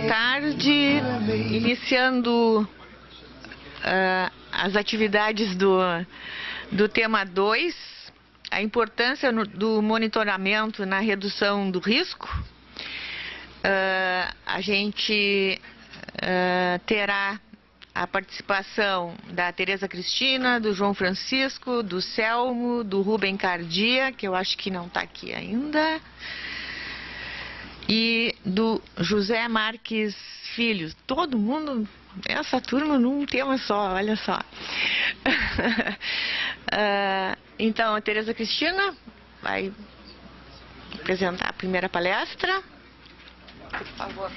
Tarde, iniciando as atividades do tema 2, a importância do monitoramento na redução do risco. A gente terá a participação da Tereza Cristina, do João Francisco, do Selmo, do Rubem Cardia, que eu acho que não está aqui ainda, e do José Marques Filho. Todo mundo, essa turma num tema só, olha só. Então, a Tereza Cristina vai apresentar a primeira palestra. Por favor.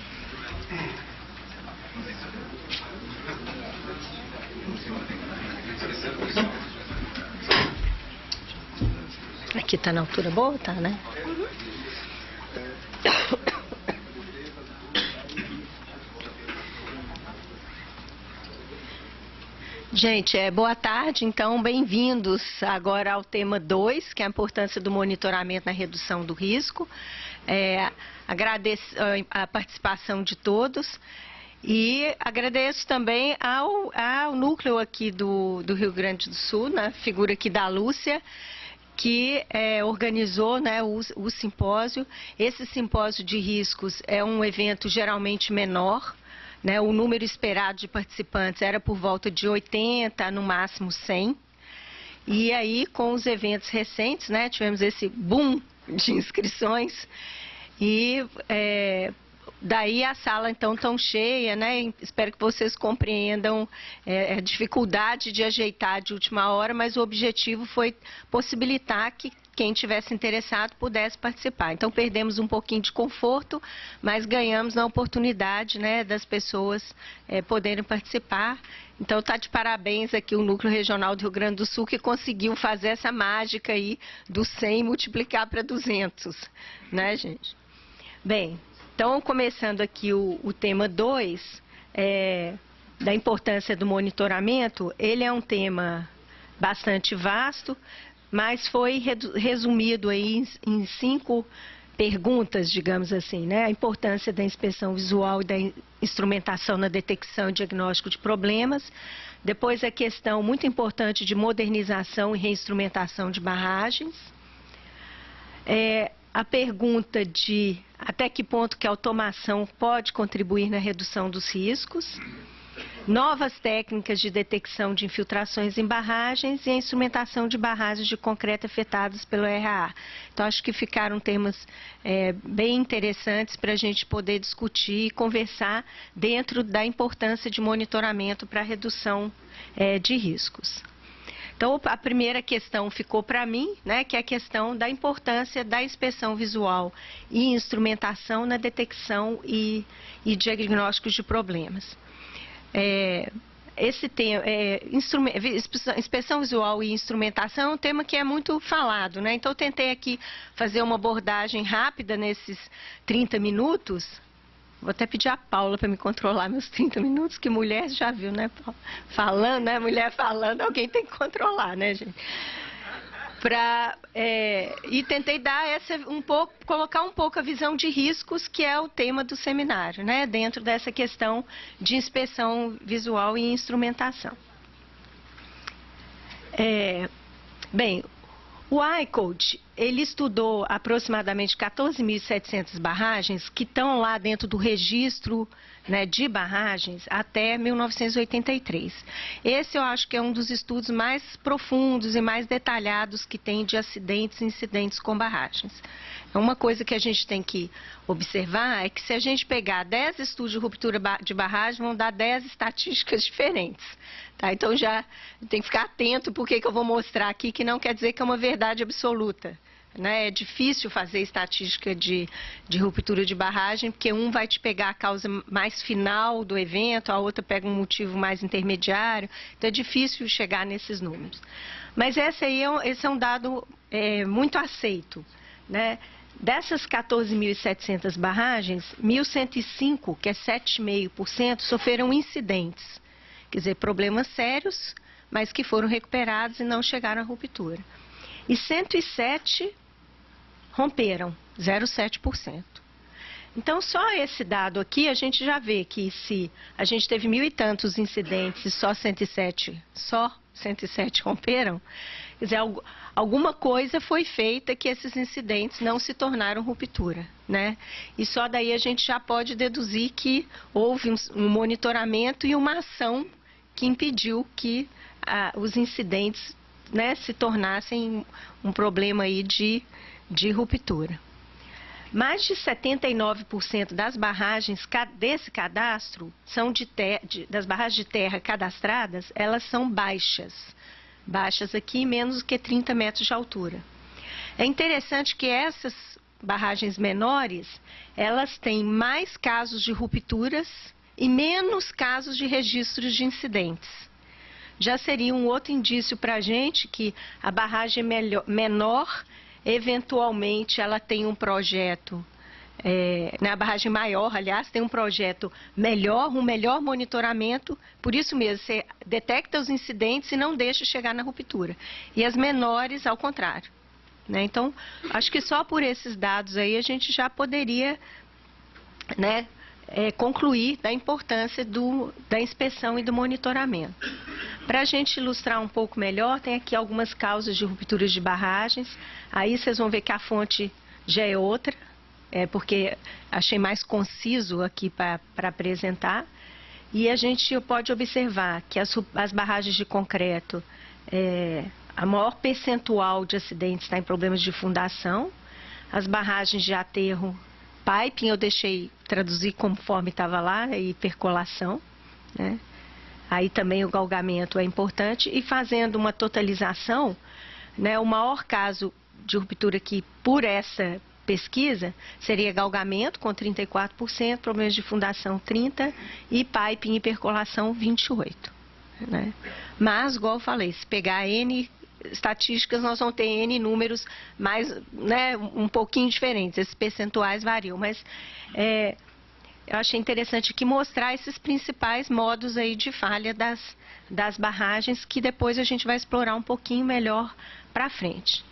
Aqui tá na altura boa, tá, né? Gente, boa tarde, então, bem-vindos agora ao tema 2, que é a importância do monitoramento na redução do risco. Agradeço a participação de todos e agradeço também ao núcleo aqui do Rio Grande do Sul, na figura aqui da Lúcia, que organizou, né, o simpósio. Esse simpósio de riscos é um evento geralmente menor, né, o número esperado de participantes era por volta de 80, no máximo 100. E aí, com os eventos recentes, né, tivemos esse boom de inscrições e daí a sala então tão cheia, né? Espero que vocês compreendam a dificuldade de ajeitar de última hora, mas o objetivo foi possibilitar que quem tivesse interessado pudesse participar. Então perdemos um pouquinho de conforto, mas ganhamos na oportunidade, né, das pessoas poderem participar. Então está de parabéns aqui o Núcleo Regional do Rio Grande do Sul, que conseguiu fazer essa mágica aí do 100 multiplicar para 200, né, gente? Bem, então, começando aqui o tema 2, da importância do monitoramento, ele é um tema bastante vasto, mas foi resumido aí em 5 perguntas, digamos assim, né? A importância da inspeção visual e da instrumentação na detecção e diagnóstico de problemas. Depois, a questão muito importante de modernização e reinstrumentação de barragens. A pergunta de até que ponto que a automação pode contribuir na redução dos riscos, novas técnicas de detecção de infiltrações em barragens e a instrumentação de barragens de concreto afetadas pelo RAA. Então, acho que ficaram temas bem interessantes para a gente poder discutir e conversar dentro da importância de monitoramento para a redução de riscos. Então, a primeira questão ficou para mim, né, que é a questão da importância da inspeção visual e instrumentação na detecção e diagnóstico de problemas. Esse tema, inspeção visual e instrumentação é um tema que é muito falado, né? Então, eu tentei aqui fazer uma abordagem rápida nesses 30 minutos. Vou até pedir a Paula para me controlar meus 30 minutos, que mulher já viu, né, Paula? Falando, né? Mulher falando, alguém tem que controlar, né, gente? E tentei dar colocar um pouco a visão de riscos, que é o tema do seminário, né? Dentro dessa questão de inspeção visual e instrumentação. Bem, o ICODE, ele estudou aproximadamente 14.700 barragens que estão lá dentro do registro, né, de barragens até 1983. Esse eu acho que é um dos estudos mais profundos e mais detalhados que tem de acidentes e incidentes com barragens. Uma coisa que a gente tem que observar é que se a gente pegar 10 estudos de ruptura de barragem, vão dar 10 estatísticas diferentes. Tá? Então já tem que ficar atento porque que eu vou mostrar aqui, que não quer dizer que é uma verdade absoluta. Né? É difícil fazer estatística de ruptura de barragem, porque um vai te pegar a causa mais final do evento, a outra pega um motivo mais intermediário, então é difícil chegar nesses números. Mas esse é um dado muito aceito, né? Dessas 14.700 barragens, 1.105, que é 7,5%, sofreram incidentes, quer dizer, problemas sérios, mas que foram recuperados e não chegaram à ruptura. E 107 romperam, 0,7%. Então, só esse dado aqui, a gente já vê que se a gente teve 1.000 e tantos incidentes e só 107 romperam, quer dizer, alguma coisa foi feita que esses incidentes não se tornaram ruptura, né? E só daí a gente já pode deduzir que houve um monitoramento e uma ação que impediu que os incidentes, né, se tornassem um problema aí de ruptura. Mais de 79% das barragens desse cadastro, das barragens de terra cadastradas, elas são baixas. Baixas aqui, menos do que 30 metros de altura. É interessante que essas barragens menores, elas têm mais casos de rupturas e menos casos de registros de incidentes. Já seria um outro indício para a gente que a barragem menor, eventualmente, ela tem um projeto, a barragem maior, aliás, tem um projeto melhor, um melhor monitoramento, por isso mesmo, você detecta os incidentes e não deixa chegar na ruptura. E as menores, ao contrário, né? Então, acho que só por esses dados aí a gente já poderia, né, concluir da importância da inspeção e do monitoramento. Para a gente ilustrar um pouco melhor, tem aqui algumas causas de rupturas de barragens. Aí vocês vão ver que a fonte já é outra, porque achei mais conciso aqui para apresentar. E a gente pode observar que as barragens de concreto, a maior percentual de acidentes está em problemas de fundação. As barragens de aterro, piping, eu deixei traduzir conforme estava lá, e percolação, né? Aí também o galgamento é importante. E fazendo uma totalização, né, o maior caso de ruptura aqui por essa pesquisa seria galgamento, com 34%, problemas de fundação 30% e piping e percolação 28%. Né? Mas, igual eu falei, se pegar N estatísticas, nós vamos ter N números mais, né, um pouquinho diferentes. Esses percentuais variam, mas eu achei interessante aqui mostrar esses principais modos aí de falha das barragens, que depois a gente vai explorar um pouquinho melhor para frente.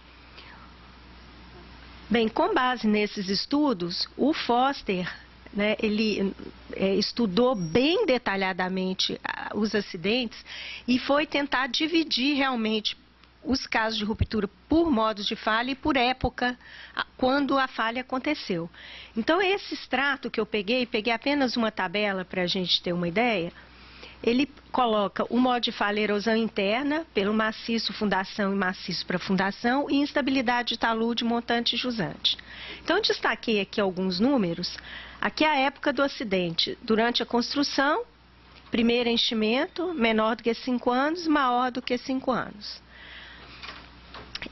Bem, com base nesses estudos, o Foster, né, ele estudou bem detalhadamente os acidentes e foi tentar dividir realmente os casos de ruptura por modos de falha e por época, quando a falha aconteceu. Então, esse extrato que eu peguei apenas uma tabela para a gente ter uma ideia. Ele coloca o modo de falha erosão interna, pelo maciço, fundação e maciço para fundação, e instabilidade de talude, montante e jusante. Então, eu destaquei aqui alguns números. Aqui é a época do acidente. Durante a construção, primeiro enchimento, menor do que 5 anos, maior do que 5 anos.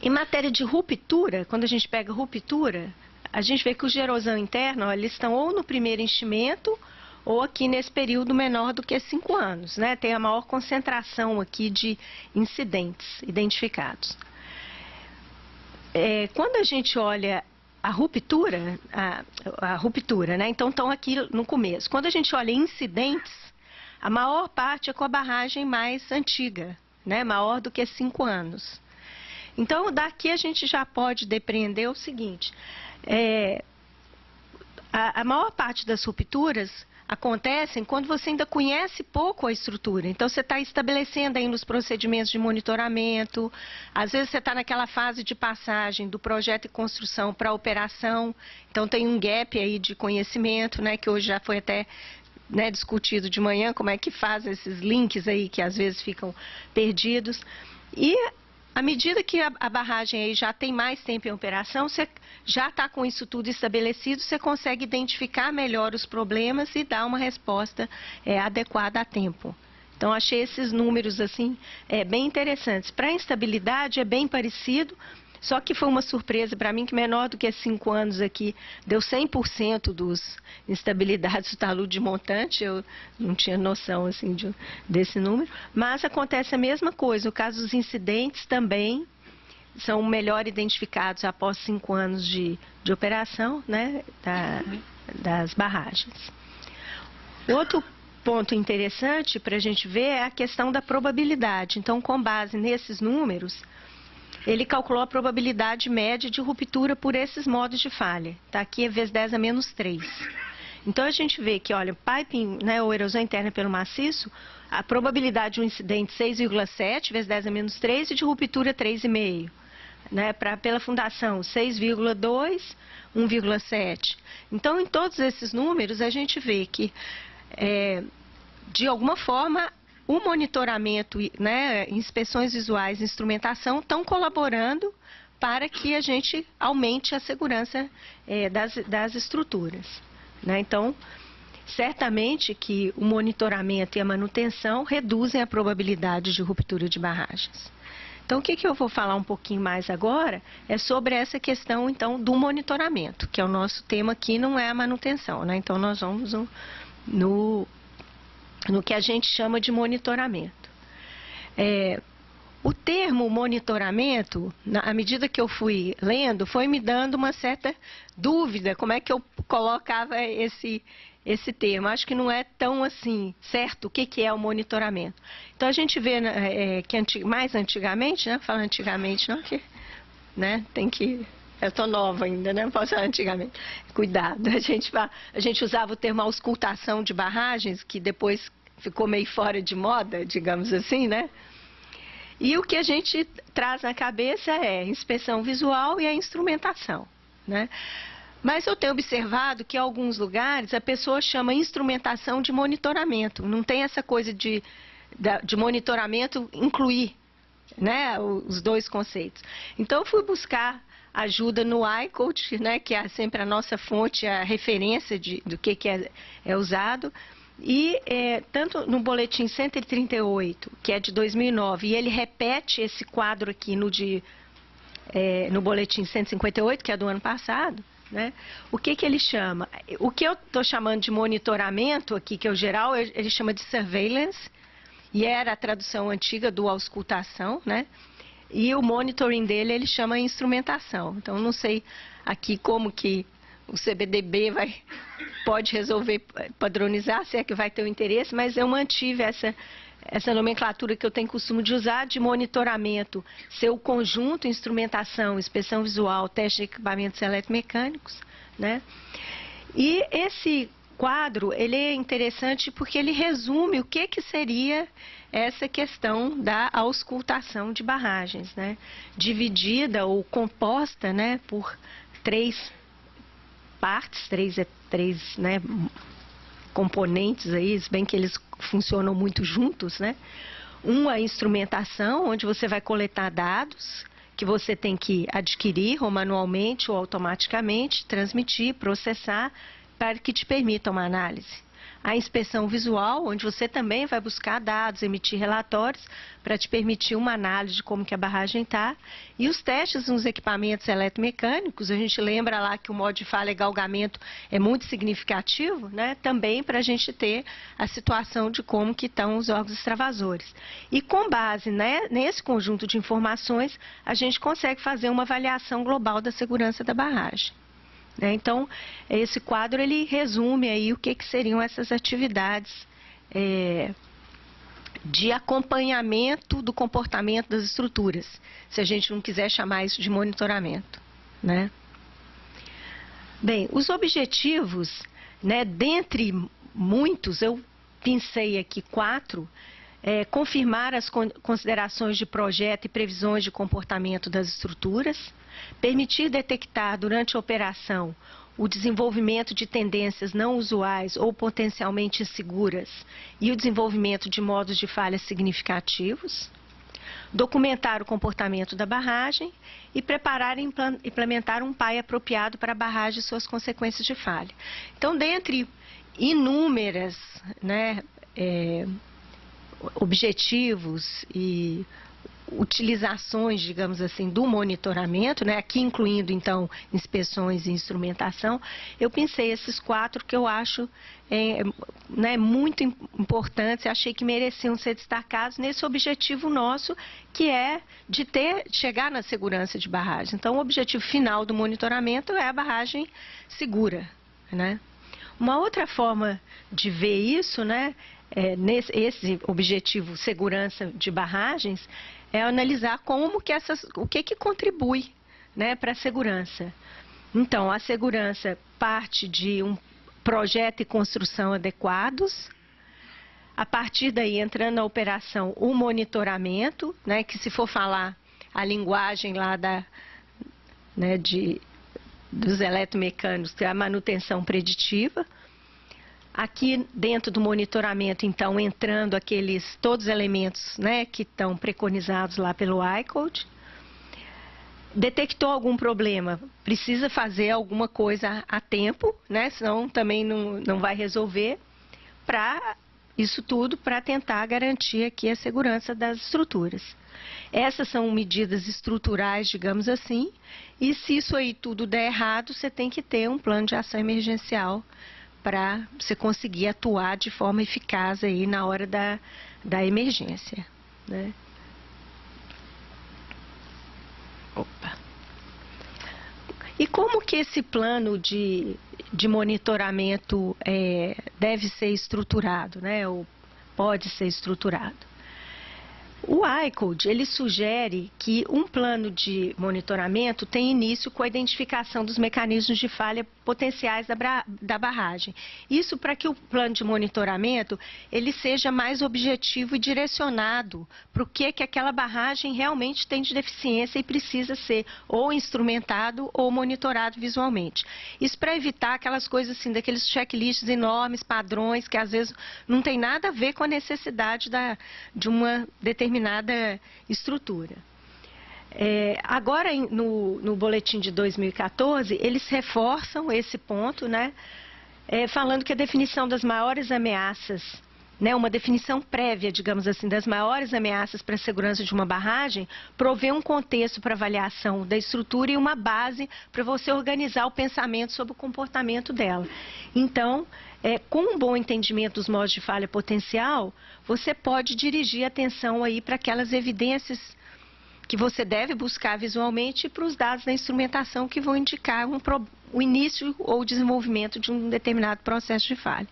Em matéria de ruptura, quando a gente pega ruptura, a gente vê que os de erosão interna, eles estão ou no primeiro enchimento, ou aqui nesse período menor do que 5 anos, né? Tem a maior concentração aqui de incidentes identificados. Quando a gente olha a ruptura, né? Então estão aqui no começo. Quando a gente olha incidentes, a maior parte é com a barragem mais antiga, né? Maior do que 5 anos. Então, daqui a gente já pode depreender o seguinte, a maior parte das rupturas acontecem quando você ainda conhece pouco a estrutura. Então, você está estabelecendo aí nos procedimentos de monitoramento, às vezes você está naquela fase de passagem do projeto e construção para a operação, então tem um gap aí de conhecimento, né, que hoje já foi até, né, discutido de manhã, como é que faz esses links aí que às vezes ficam perdidos. E à medida que a barragem aí já tem mais tempo em operação, você já está com isso tudo estabelecido, você consegue identificar melhor os problemas e dar uma resposta adequada a tempo. Então, achei esses números assim bem interessantes. Para a instabilidade é bem parecido, só que foi uma surpresa para mim que menor do que 5 anos aqui deu 100% dos instabilidades do talude montante. Eu não tinha noção assim desse número, mas acontece a mesma coisa. No caso dos incidentes também são melhor identificados após 5 anos de operação, né, das barragens. Outro ponto interessante para a gente ver é a questão da probabilidade. Então, com base nesses números, ele calculou a probabilidade média de ruptura por esses modos de falha. Está aqui é vezes 10 a menos 3. Então, a gente vê que, olha, piping, né, ou erosão interna pelo maciço, a probabilidade de um incidente 6,7 vezes 10 a menos 3 e de ruptura 3,5. Né, pela fundação 6,2, 1,7. Então, em todos esses números, a gente vê que, de alguma forma, o monitoramento, né, inspeções visuais e instrumentação estão colaborando para que a gente aumente a segurança das estruturas. Né? Então, certamente que o monitoramento e a manutenção reduzem a probabilidade de ruptura de barragens. Então, o que eu vou falar um pouquinho mais agora é sobre essa questão, então, do monitoramento, que é o nosso tema aqui, não é a manutenção, né? Então, nós vamos no que a gente chama de monitoramento. O termo monitoramento, à medida que eu fui lendo, foi me dando uma certa dúvida, como é que eu colocava esse termo. Acho que não é tão assim certo o que é o monitoramento. Então, a gente vê que mais antigamente, né? Fala antigamente, não, que, né? Tem que... Eu estou nova ainda, né? Não posso falar antigamente. Cuidado. A gente usava o termo auscultação de barragens, que depois ficou meio fora de moda, digamos assim, né? E o que a gente traz na cabeça é a inspeção visual e a instrumentação, né? Mas eu tenho observado que em alguns lugares a pessoa chama instrumentação de monitoramento. Não tem essa coisa de monitoramento incluir, né, os dois conceitos. Então, eu fui buscar ajuda no iCoach, né, que é sempre a nossa fonte, a referência do que é usado. E tanto no boletim 138, que é de 2009, e ele repete esse quadro aqui no boletim 158, que é do ano passado, né? O que ele chama? O que eu estou chamando de monitoramento aqui, que é o geral, ele chama de surveillance, e era a tradução antiga do auscultação, né? E o monitoring dele, ele chama instrumentação. Então, não sei aqui como que o CBDB pode resolver padronizar, se é que vai ter o interesse, mas eu mantive essa nomenclatura que eu tenho costume de usar, de monitoramento, ser o conjunto, instrumentação, inspeção visual, teste de equipamentos eletromecânicos, né? E esse quadro, ele é interessante porque ele resume o que seria essa questão da auscultação de barragens, né? Dividida ou composta, né, por três partes, três, né, componentes aí, se bem que eles funcionam muito juntos, né? Uma instrumentação, onde você vai coletar dados que você tem que adquirir ou manualmente ou automaticamente, transmitir, processar, para que te permita uma análise. A inspeção visual, onde você também vai buscar dados, emitir relatórios para te permitir uma análise de como que a barragem está. E os testes nos equipamentos eletromecânicos, a gente lembra lá que o modo de falha e galgamento é muito significativo, né? Também para a gente ter a situação de como que estão os órgãos extravasores. E com base, né, nesse conjunto de informações, a gente consegue fazer uma avaliação global da segurança da barragem. Então, esse quadro, ele resume aí o que seriam essas atividades de acompanhamento do comportamento das estruturas, se a gente não quiser chamar isso de monitoramento, né? Bem, os objetivos, né, dentre muitos, eu pensei aqui 4, confirmar as considerações de projeto e previsões de comportamento das estruturas, permitir detectar durante a operação o desenvolvimento de tendências não usuais ou potencialmente inseguras e o desenvolvimento de modos de falha significativos, documentar o comportamento da barragem e preparar e implementar um PAI apropriado para a barragem e suas consequências de falha. Então, dentre inúmeras, né, objetivos e utilizações, digamos assim, do monitoramento, né, aqui incluindo, então, inspeções e instrumentação, eu pensei esses 4 que eu acho né, muito importantes, achei que mereciam ser destacados nesse objetivo nosso, que é de chegar na segurança de barragem. Então, o objetivo final do monitoramento é a barragem segura, né? Uma outra forma de ver isso, né, esse objetivo segurança de barragens, é analisar como que o que contribui, né, para a segurança. Então, a segurança parte de projeto e construção adequados. A partir daí, entrando na operação, o monitoramento, né, que se for falar a linguagem lá dos eletromecânicos, que é a manutenção preditiva. Aqui dentro do monitoramento, então, entrando todos os elementos, né, que estão preconizados lá pelo iCode. Detectou algum problema, precisa fazer alguma coisa a tempo, né, senão também não vai resolver, isso tudo para tentar garantir aqui a segurança das estruturas. Essas são medidas estruturais, digamos assim, e se isso aí tudo der errado, você tem que ter um plano de ação emergencial para você conseguir atuar de forma eficaz aí na hora da emergência, né? Opa. E como que esse plano de monitoramento deve ser estruturado, né? Ou pode ser estruturado? O iCode, ele sugere que um plano de monitoramento tenha início com a identificação dos mecanismos de falha potenciais da barragem. Isso para que o plano de monitoramento ele seja mais objetivo e direcionado para o que aquela barragem realmente tem de deficiência e precisa ser ou instrumentado ou monitorado visualmente. Isso para evitar aquelas coisas assim, daqueles checklists enormes, padrões, que às vezes não tem nada a ver com a necessidade de uma determinada estrutura. Agora, no boletim de 2014, eles reforçam esse ponto, né, falando que a definição das maiores ameaças, né, uma definição prévia, digamos assim, das maiores ameaças para a segurança de uma barragem, provê um contexto para avaliação da estrutura e uma base para você organizar o pensamento sobre o comportamento dela. Então, com um bom entendimento dos modos de falha potencial, você pode dirigir a atenção aí para aquelas evidências que você deve buscar visualmente e para os dados da instrumentação que vão indicar o início ou o desenvolvimento de um determinado processo de falha.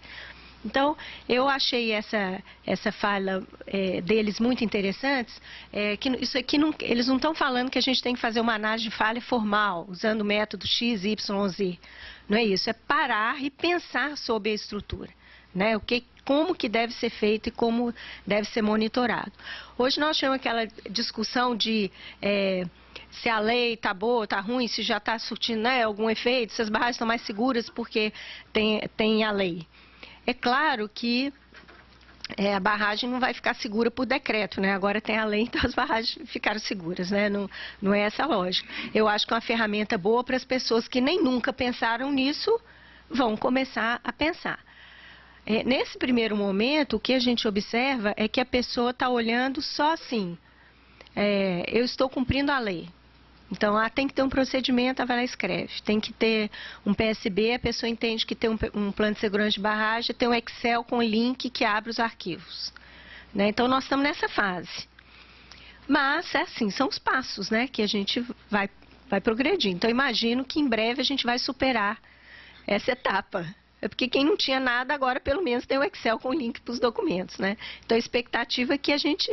Então, eu achei essa fala deles muito interessantes, que isso aqui eles não estão falando que a gente tem que fazer uma análise de falha formal, usando o método X, Y, Z. Não é isso, é parar e pensar sobre a estrutura, né? Como que deve ser feito e como deve ser monitorado. Hoje nós temos aquela discussão de se a lei está boa, está ruim, se já está surtindo, né, algum efeito, se as barragens estão mais seguras porque tem a lei. É claro que a barragem não vai ficar segura por decreto, né? Agora tem a lei, então as barragens ficaram seguras, né? Não é essa a lógica. Eu acho que é uma ferramenta boa para as pessoas que nem nunca pensaram nisso, vão começar a pensar. Nesse primeiro momento, o que a gente observa é que a pessoa está olhando só assim, eu estou cumprindo a lei. Então, tem que ter um procedimento, ela vai lá e escreve. Tem que ter um PSB, a pessoa entende que tem um plano de segurança de barragem, tem um Excel com link que abre os arquivos, né? Então, nós estamos nessa fase. Mas, assim, são os passos, né, que a gente vai progredir. Então, imagino que em breve a gente vai superar essa etapa. Porque quem não tinha nada, agora pelo menos tem o Excel com link para os documentos, né? Então, a expectativa é que a gente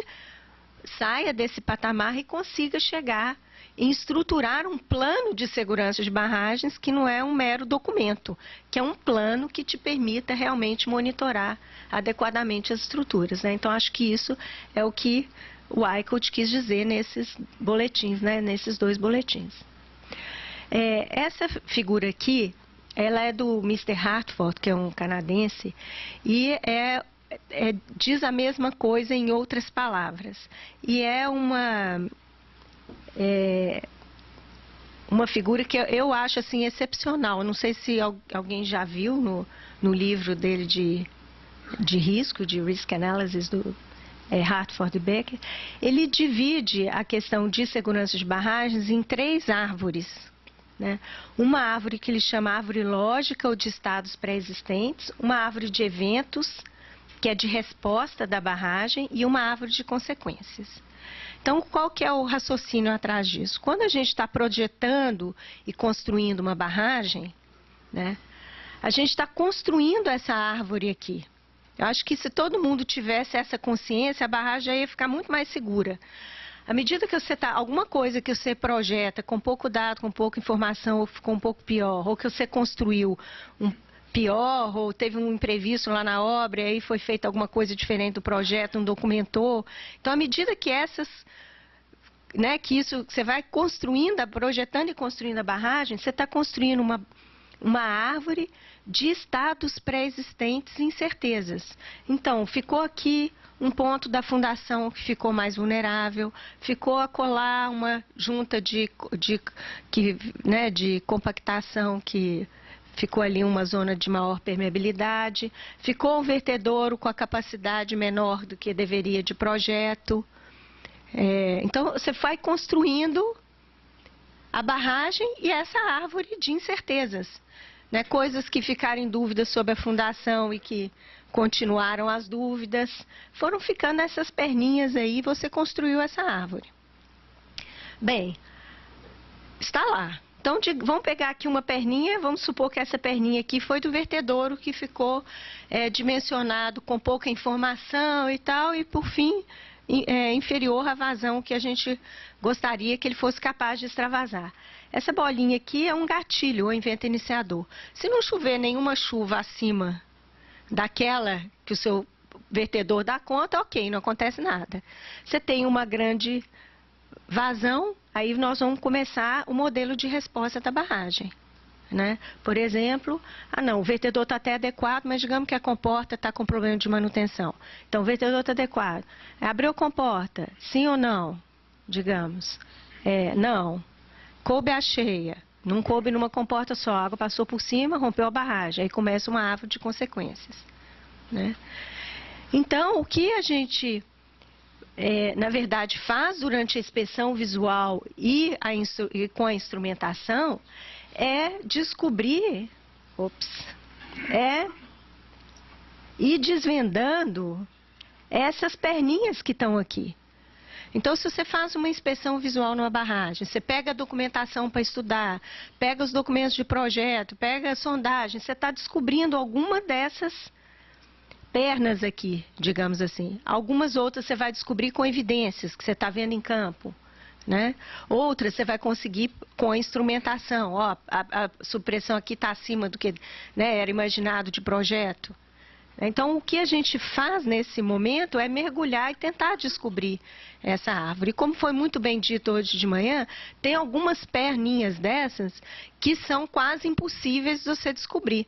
saia desse patamar e consiga chegar em estruturar um plano de segurança de barragens que não é um mero documento, que é um plano que te permita realmente monitorar adequadamente as estruturas, né? Então, acho que isso é o que o iCode quis dizer nesses boletins, né? Nesses dois boletins. Essa figura aqui, ela é do Mr. Hartford, que é um canadense, e diz a mesma coisa em outras palavras. E é uma figura que eu acho assim excepcional. Não sei se alguém já viu no livro dele de risco, de Risk Analysis, do Hartford e Becker. Ele divide a questão de segurança de barragens em 3 árvores, né? Uma árvore que ele chama árvore lógica ou de estados pré-existentes, uma árvore de eventos, que é de resposta da barragem, e uma árvore de consequências. Então, qual que é o raciocínio atrás disso? Quando a gente está projetando e construindo uma barragem, né, a gente está construindo essa árvore aqui. Eu acho que se todo mundo tivesse essa consciência, a barragem ia ficar muito mais segura. À medida que você alguma coisa que você projeta com pouco dado, com pouca informação, ou ficou um pouco pior, ou que você construiu pior, ou teve um imprevisto lá na obra, e aí foi feita alguma coisa diferente do projeto, não documentou. Então, à medida que que isso, você vai construindo, projetando e construindo a barragem, você está construindo uma árvore de estados pré-existentes e incertezas. Então, ficou aqui um ponto da fundação que ficou mais vulnerável, ficou acolá uma junta de compactação que ficou ali uma zona de maior permeabilidade, ficou um vertedouro com a capacidade menor do que deveria de projeto. Então, você vai construindo a barragem e essa árvore de incertezas. Coisas que ficaram em dúvida sobre a fundação e que continuaram as dúvidas, foram ficando essas perninhas aí e você construiu essa árvore. Bem, está lá. Então, vamos pegar aqui uma perninha, vamos supor que essa perninha aqui foi do vertedouro que ficou dimensionado com pouca informação e tal, e por fim, inferior à vazão que a gente gostaria que ele fosse capaz de extravasar. Essa bolinha aqui é um gatilho, ou evento iniciador. Se não chover nenhuma chuva acima daquela que o seu vertedor dá conta, ok, não acontece nada. Você tem uma grande vazão, aí nós vamos começar o modelo de resposta da barragem. Por exemplo, o vertedor está até adequado, mas digamos que a comporta está com problema de manutenção. Então, o vertedor está adequado. Abriu a comporta, sim ou não? Digamos. Não. Coube a cheia. Não coube numa comporta só. A água passou por cima, rompeu a barragem. Aí começa uma árvore de consequências. Então, o que a gente, na verdade, faz durante a inspeção visual e com a instrumentação é descobrir, ir desvendando essas perninhas que estão aqui. Então, se você faz uma inspeção visual numa barragem, você pega a documentação para estudar, pega os documentos de projeto, pega a sondagem, você está descobrindo alguma dessas pernas aqui, digamos assim. Algumas outras você vai descobrir com evidências que você está vendo em campo. Outras você vai conseguir com a instrumentação. A supressão aqui está acima do que era imaginado de projeto. Então, o que a gente faz nesse momento é mergulhar e tentar descobrir essa árvore. E como foi muito bem dito hoje de manhã, tem algumas perninhas dessas que são quase impossíveis de você descobrir.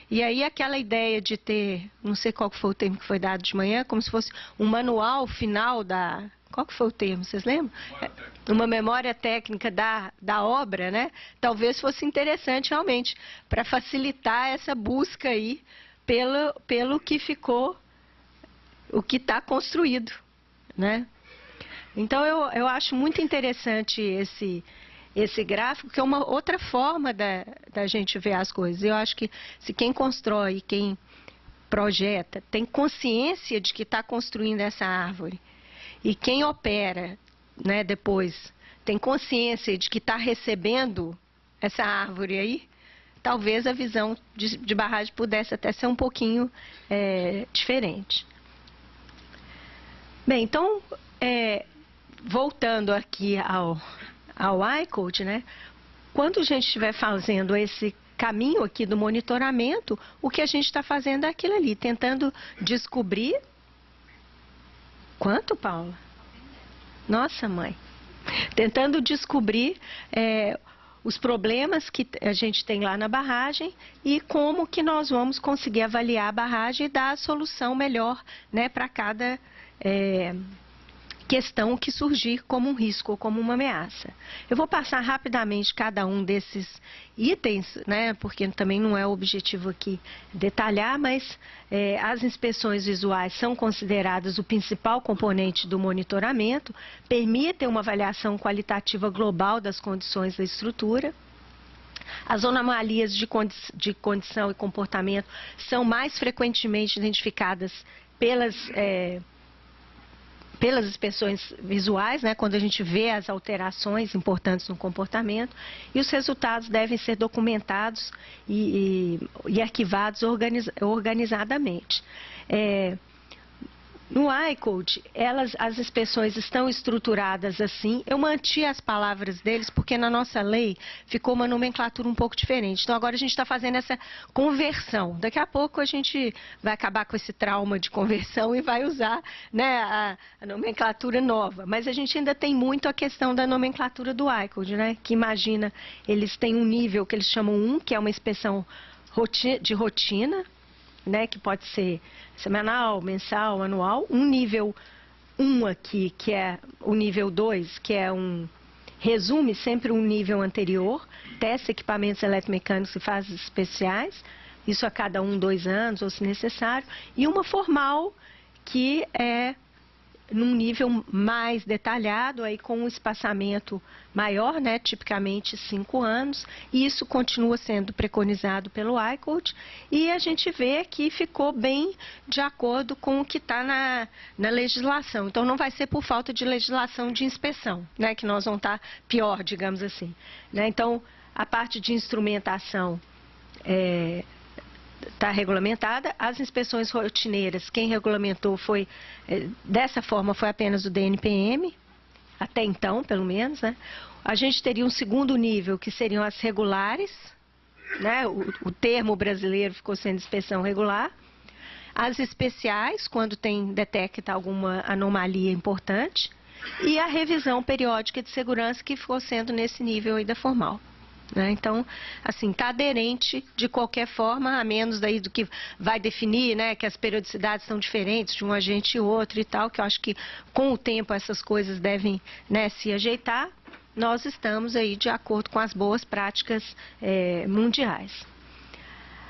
E aí aquela ideia de ter, não sei qual foi o termo que foi dado de manhã, como se fosse um manual final da... Qual que foi o termo, vocês lembram? Uma memória técnica da obra, Talvez fosse interessante realmente, para facilitar essa busca aí pelo que ficou, o que está construído, Então, eu acho muito interessante esse gráfico, que é uma outra forma da gente ver as coisas. Eu acho que se quem constrói, quem projeta, tem consciência de que está construindo essa árvore, e quem opera, depois, tem consciência de que está recebendo essa árvore aí, talvez a visão de barragem pudesse até ser um pouquinho diferente. Bem, então, voltando aqui ao iCoach, quando a gente estiver fazendo esse caminho aqui do monitoramento, o que a gente está fazendo é aquilo ali, tentando descobrir... Quanto, Paula? Nossa, mãe. Tentando descobrir os problemas que a gente tem lá na barragem e como que nós vamos conseguir avaliar a barragem e dar a solução melhor para cada questão que surgir como um risco ou como uma ameaça. Eu vou passar rapidamente cada um desses itens, porque também não é o objetivo aqui detalhar, mas as inspeções visuais são consideradas o principal componente do monitoramento, permitem uma avaliação qualitativa global das condições da estrutura. As anomalias de condição e comportamento são mais frequentemente identificadas pelas inspeções visuais, quando a gente vê as alterações importantes no comportamento, e os resultados devem ser documentados e arquivados organizadamente. No iCode, as inspeções estão estruturadas assim. Eu mantive as palavras deles porque na nossa lei ficou uma nomenclatura um pouco diferente. Então agora a gente está fazendo essa conversão. Daqui a pouco a gente vai acabar com esse trauma de conversão e vai usar, né, a nomenclatura nova. Mas a gente ainda tem muito a questão da nomenclatura do iCode, né? Que imagina, eles têm um nível que eles chamam 1, que é uma inspeção de rotina, né, que pode ser semanal, mensal, anual. Um nível 1 aqui, que é o nível 2, que é resume sempre um nível anterior, testa equipamentos eletromecânicos e fases especiais, isso a cada 1, 2 anos, ou se necessário, e uma formal, que é num nível mais detalhado, aí com um espaçamento maior, né, tipicamente 5 anos, e isso continua sendo preconizado pelo iCode, e a gente vê que ficou bem de acordo com o que está na legislação. Então, não vai ser por falta de legislação de inspeção, né, que nós vamos estar pior, digamos assim, né? Então, a parte de instrumentação está regulamentada. As inspeções rotineiras, quem regulamentou foi, dessa forma, foi apenas o DNPM, até então, pelo menos, né? A gente teria um segundo nível, que seriam as regulares, né? O termo brasileiro ficou sendo inspeção regular. As especiais, quando detecta alguma anomalia importante. E a revisão periódica de segurança, que ficou sendo nesse nível aí da formal. Então, assim, está aderente de qualquer forma, a menos daí do que vai definir, né, que as periodicidades são diferentes de um agente e outro e tal, que eu acho que com o tempo essas coisas devem, né, se ajeitar. Nós estamos aí de acordo com as boas práticas mundiais.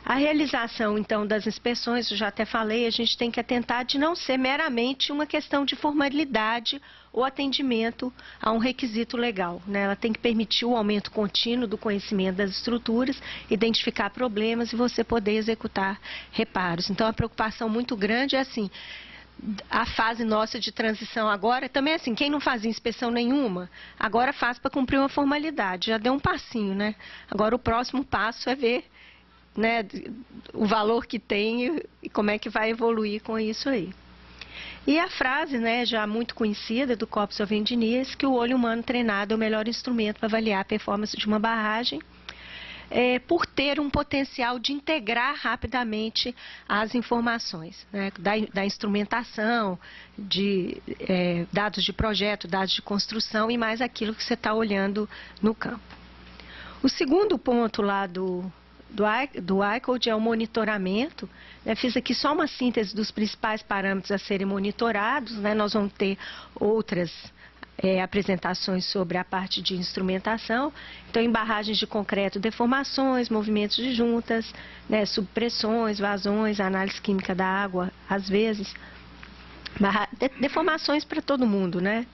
A realização, então, das inspeções, eu já até falei, a gente tem que atentar de não ser meramente uma questão de formalidade ou atendimento a um requisito legal, né? Ela tem que permitir o aumento contínuo do conhecimento das estruturas, identificar problemas e você poder executar reparos. Então, a preocupação muito grande é assim, a fase nossa de transição agora, também assim, quem não fazia inspeção nenhuma, agora faz para cumprir uma formalidade, já deu um passinho, né? Agora o próximo passo é ver, né, o valor que tem e como é que vai evoluir com isso aí. E a frase, né, já muito conhecida do Corps of Engineers, que o olho humano treinado é o melhor instrumento para avaliar a performance de uma barragem, por ter um potencial de integrar rapidamente as informações, né, da instrumentação, de dados de projeto, dados de construção e mais aquilo que você está olhando no campo. O segundo ponto lá do iCode é o monitoramento, né? Fiz aqui só uma síntese dos principais parâmetros a serem monitorados, né? Nós vamos ter outras apresentações sobre a parte de instrumentação. Então, em barragens de concreto, deformações, movimentos de juntas, né? Subpressões, vazões, análise química da água, às vezes, deformações para todo mundo, né?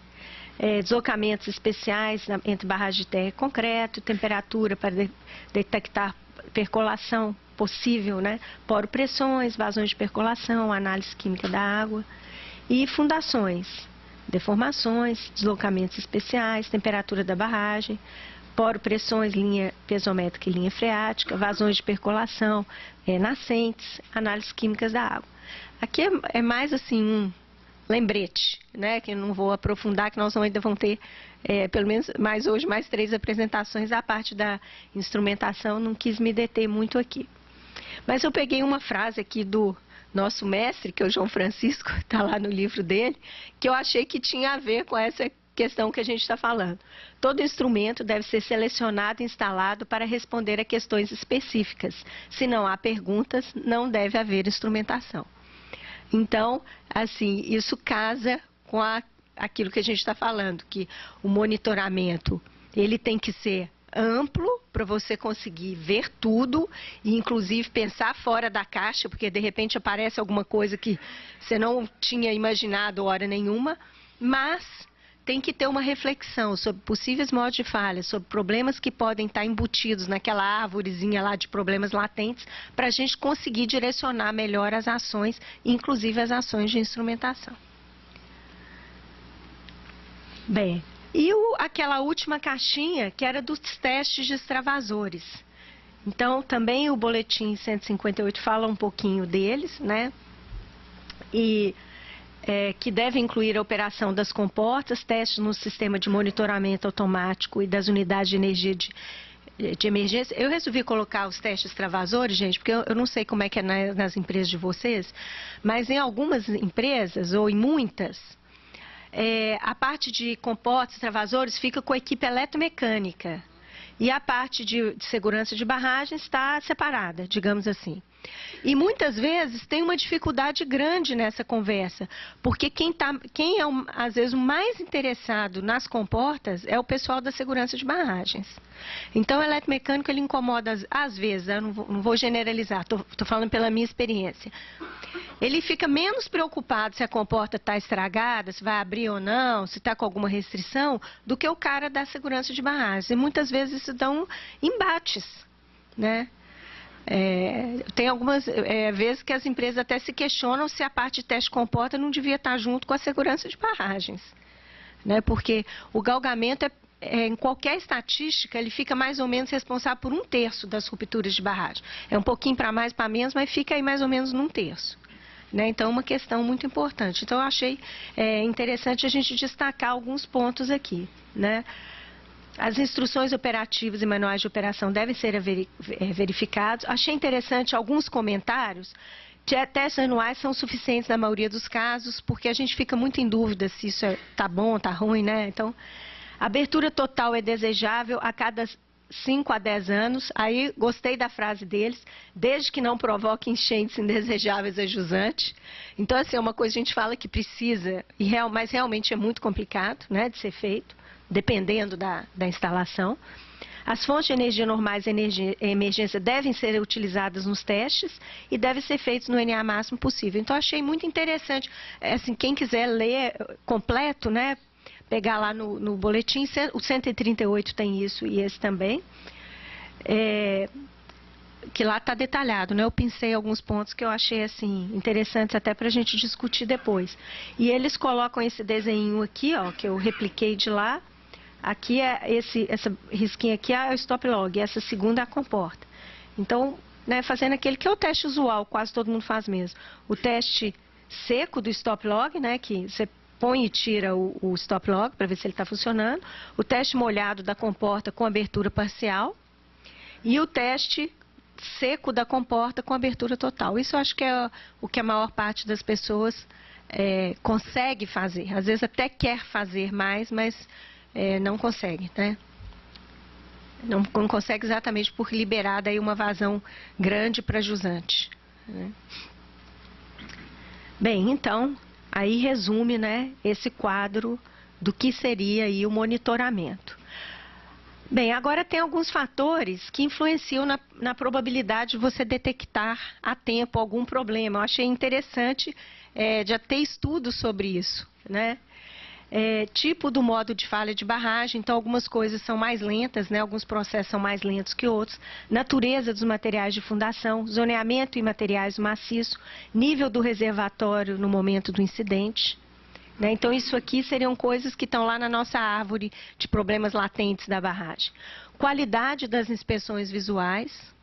Deslocamentos especiais entre barragem de terra e concreto, temperatura para detectar percolação possível, né? Poropressões, vazões de percolação, análise química da água e fundações, deformações, deslocamentos especiais, temperatura da barragem, poropressões, linha pesométrica e linha freática, vazões de percolação, nascentes, análises químicas da água. Aqui é mais assim um lembrete, né, que eu não vou aprofundar, que nós ainda vamos ter, pelo menos hoje, mais 3 apresentações da parte da instrumentação, não quis me deter muito aqui. Mas eu peguei uma frase aqui do nosso mestre, que é o João Francisco, está lá no livro dele, que eu achei que tinha a ver com essa questão que a gente está falando. Todo instrumento deve ser selecionado e instalado para responder a questões específicas. Se não há perguntas, não deve haver instrumentação. Então, assim, isso casa com aquilo que a gente está falando, que o monitoramento, ele tem que ser amplo para você conseguir ver tudo e, inclusive, pensar fora da caixa, porque, de repente, aparece alguma coisa que você não tinha imaginado hora nenhuma, mas tem que ter uma reflexão sobre possíveis modos de falha, sobre problemas que podem estar embutidos naquela árvorezinha lá de problemas latentes, para a gente conseguir direcionar melhor as ações, inclusive as ações de instrumentação. Bem, e aquela última caixinha, que era dos testes de extravasores. Então, também o boletim 158 fala um pouquinho deles, né? E que deve incluir a operação das comportas, testes no sistema de monitoramento automático e das unidades de energia de emergência. Eu resolvi colocar os testes travasores, gente, porque eu não sei como é que é nas empresas de vocês, mas em algumas empresas, ou em muitas, a parte de comportas e travasores fica com a equipe eletromecânica. E a parte de segurança de barragem está separada, digamos assim. E muitas vezes tem uma dificuldade grande nessa conversa, porque quem é, às vezes, o mais interessado nas comportas é o pessoal da segurança de barragens. Então, o eletromecânico, ele incomoda, às vezes, eu não vou generalizar, estou falando pela minha experiência. Ele fica menos preocupado se a comporta está estragada, se vai abrir ou não, se está com alguma restrição, do que o cara da segurança de barragens. E muitas vezes isso dá embates, né? Tem algumas vezes que as empresas até se questionam se a parte de teste comporta não devia estar junto com a segurança de barragens, né? Porque o galgamento, em qualquer estatística, ele fica mais ou menos responsável por 1/3 das rupturas de barragem. É um pouquinho para mais, para menos, mas fica aí mais ou menos num 1/3. Né? Então, é uma questão muito importante. Então, eu achei interessante a gente destacar alguns pontos aqui, né? As instruções operativas e manuais de operação devem ser verificados. Achei interessante alguns comentários. Testes anuais são suficientes na maioria dos casos, porque a gente fica muito em dúvida se isso está bom, está ruim, né? Então, abertura total é desejável a cada 5 a 10 anos. Aí, gostei da frase deles, desde que não provoque enchentes indesejáveis a jusante. Então, assim, é uma coisa que a gente fala que precisa, mas realmente é muito complicado, né, de ser feito, dependendo da instalação. As fontes de energia normais e emergência devem ser utilizadas nos testes e devem ser feitos no NA máximo possível. Então, achei muito interessante, assim, quem quiser ler completo, né, pegar lá no boletim, o 138 tem isso e esse também, que lá está detalhado, né? Eu pensei alguns pontos que eu achei assim interessantes até para a gente discutir depois. E eles colocam esse desenho aqui, ó, que eu repliquei de lá. Aqui essa risquinha aqui é o stop log, essa segunda é a comporta. Então, né, fazendo aquele que é o teste usual, quase todo mundo faz mesmo. O teste seco do stop log, né, que você põe e tira o stop log para ver se ele está funcionando. O teste molhado da comporta com abertura parcial. E o teste seco da comporta com abertura total. Isso eu acho que é o que a maior parte das pessoas consegue fazer. Às vezes até quer fazer mais, mas não consegue, né? Não consegue exatamente por liberar daí uma vazão grande para jusante, né? Bem, então, aí resume, né, esse quadro do que seria aí o monitoramento. Bem, agora tem alguns fatores que influenciam na probabilidade de você detectar a tempo algum problema. Eu achei interessante já ter estudos sobre isso, né? Tipo do modo de falha de barragem, então algumas coisas são mais lentas, né? Alguns processos são mais lentos que outros, natureza dos materiais de fundação, zoneamento e materiais maciços, nível do reservatório no momento do incidente, né? Então isso aqui seriam coisas que estão lá na nossa árvore de problemas latentes da barragem. Qualidade das inspeções visuais,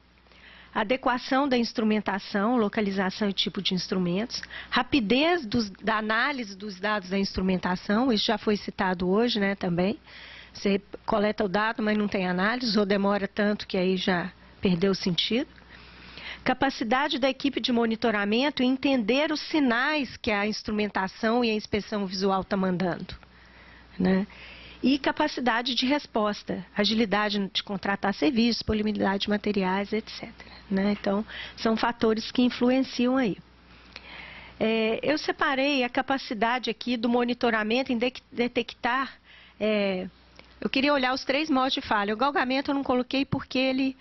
adequação da instrumentação, localização e tipo de instrumentos, rapidez da análise dos dados da instrumentação, isso já foi citado hoje, né, também. Você coleta o dado, mas não tem análise, ou demora tanto que aí já perdeu o sentido. Capacidade da equipe de monitoramento em entender os sinais que a instrumentação e a inspeção visual está mandando, né? E capacidade de resposta, agilidade de contratar serviços, disponibilidade de materiais, etc, né? Então, são fatores que influenciam aí. Eu separei a capacidade aqui do monitoramento em detectar, eu queria olhar os 3 modos de falha. O galgamento eu não coloquei porque ele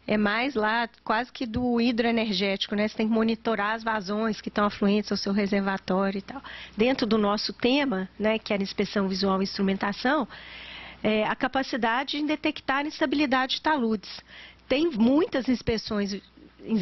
é mais lá, quase que do hidroenergético, né? Você tem que monitorar as vazões que estão afluentes ao seu reservatório e tal. Dentro do nosso tema, né, que era inspeção visual e instrumentação, a capacidade em detectar instabilidade de taludes. Tem muitas inspeções,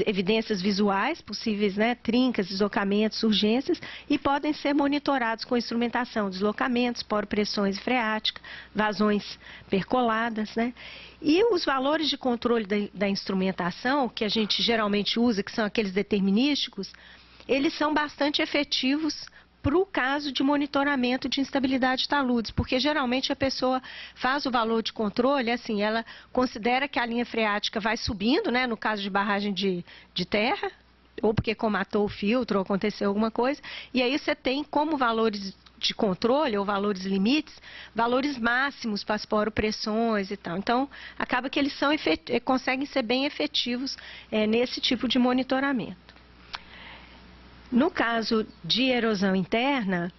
evidências visuais possíveis, né, trincas, deslocamentos, urgências, e podem ser monitorados com instrumentação, deslocamentos, pressões freáticas, vazões percoladas, né? E os valores de controle da instrumentação, que a gente geralmente usa, que são aqueles determinísticos, eles são bastante efetivos para o caso de monitoramento de instabilidade de taludes, porque geralmente a pessoa faz o valor de controle, assim, ela considera que a linha freática vai subindo, né, no caso de barragem de terra, ou porque comatou o filtro, ou aconteceu alguma coisa, e aí você tem como valores de controle, ou valores limites, valores máximos para as poropressões e tal. Então, acaba que eles conseguem ser bem efetivos nesse tipo de monitoramento. No caso de erosão interna,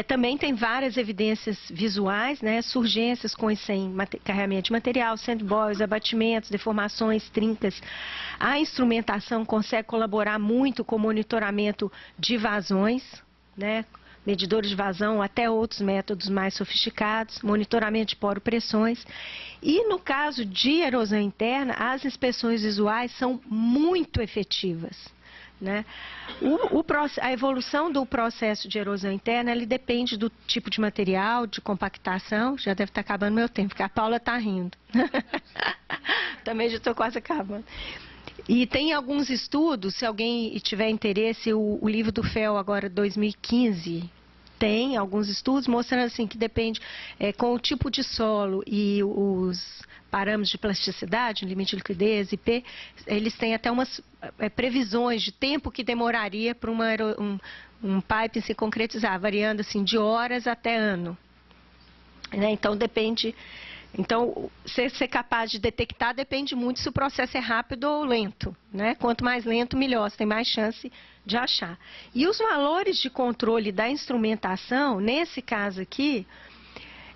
também tem várias evidências visuais, né, surgências com e sem carregamento de material, sandboils, abatimentos, deformações, trincas. A instrumentação consegue colaborar muito com o monitoramento de vazões, né, medidores de vazão, até outros métodos mais sofisticados, monitoramento de poropressões. E no caso de erosão interna, as inspeções visuais são muito efetivas, né? A evolução do processo de erosão interna, ele depende do tipo de material, de compactação. Já deve estar acabando meu tempo, porque a Paula está rindo. Também já estou quase acabando. E tem alguns estudos, se alguém tiver interesse, o livro do FEL agora, 2015, tem alguns estudos mostrando assim que depende, com o tipo de solo e os parâmetros de plasticidade, limite de liquidez, IP, eles têm até umas previsões de tempo que demoraria para um pipe se concretizar, variando assim de horas até ano. Né? Então depende. Então, ser capaz de detectar depende muito se o processo é rápido ou lento, né? Quanto mais lento, melhor, você tem mais chance de achar. E os valores de controle da instrumentação, nesse caso aqui,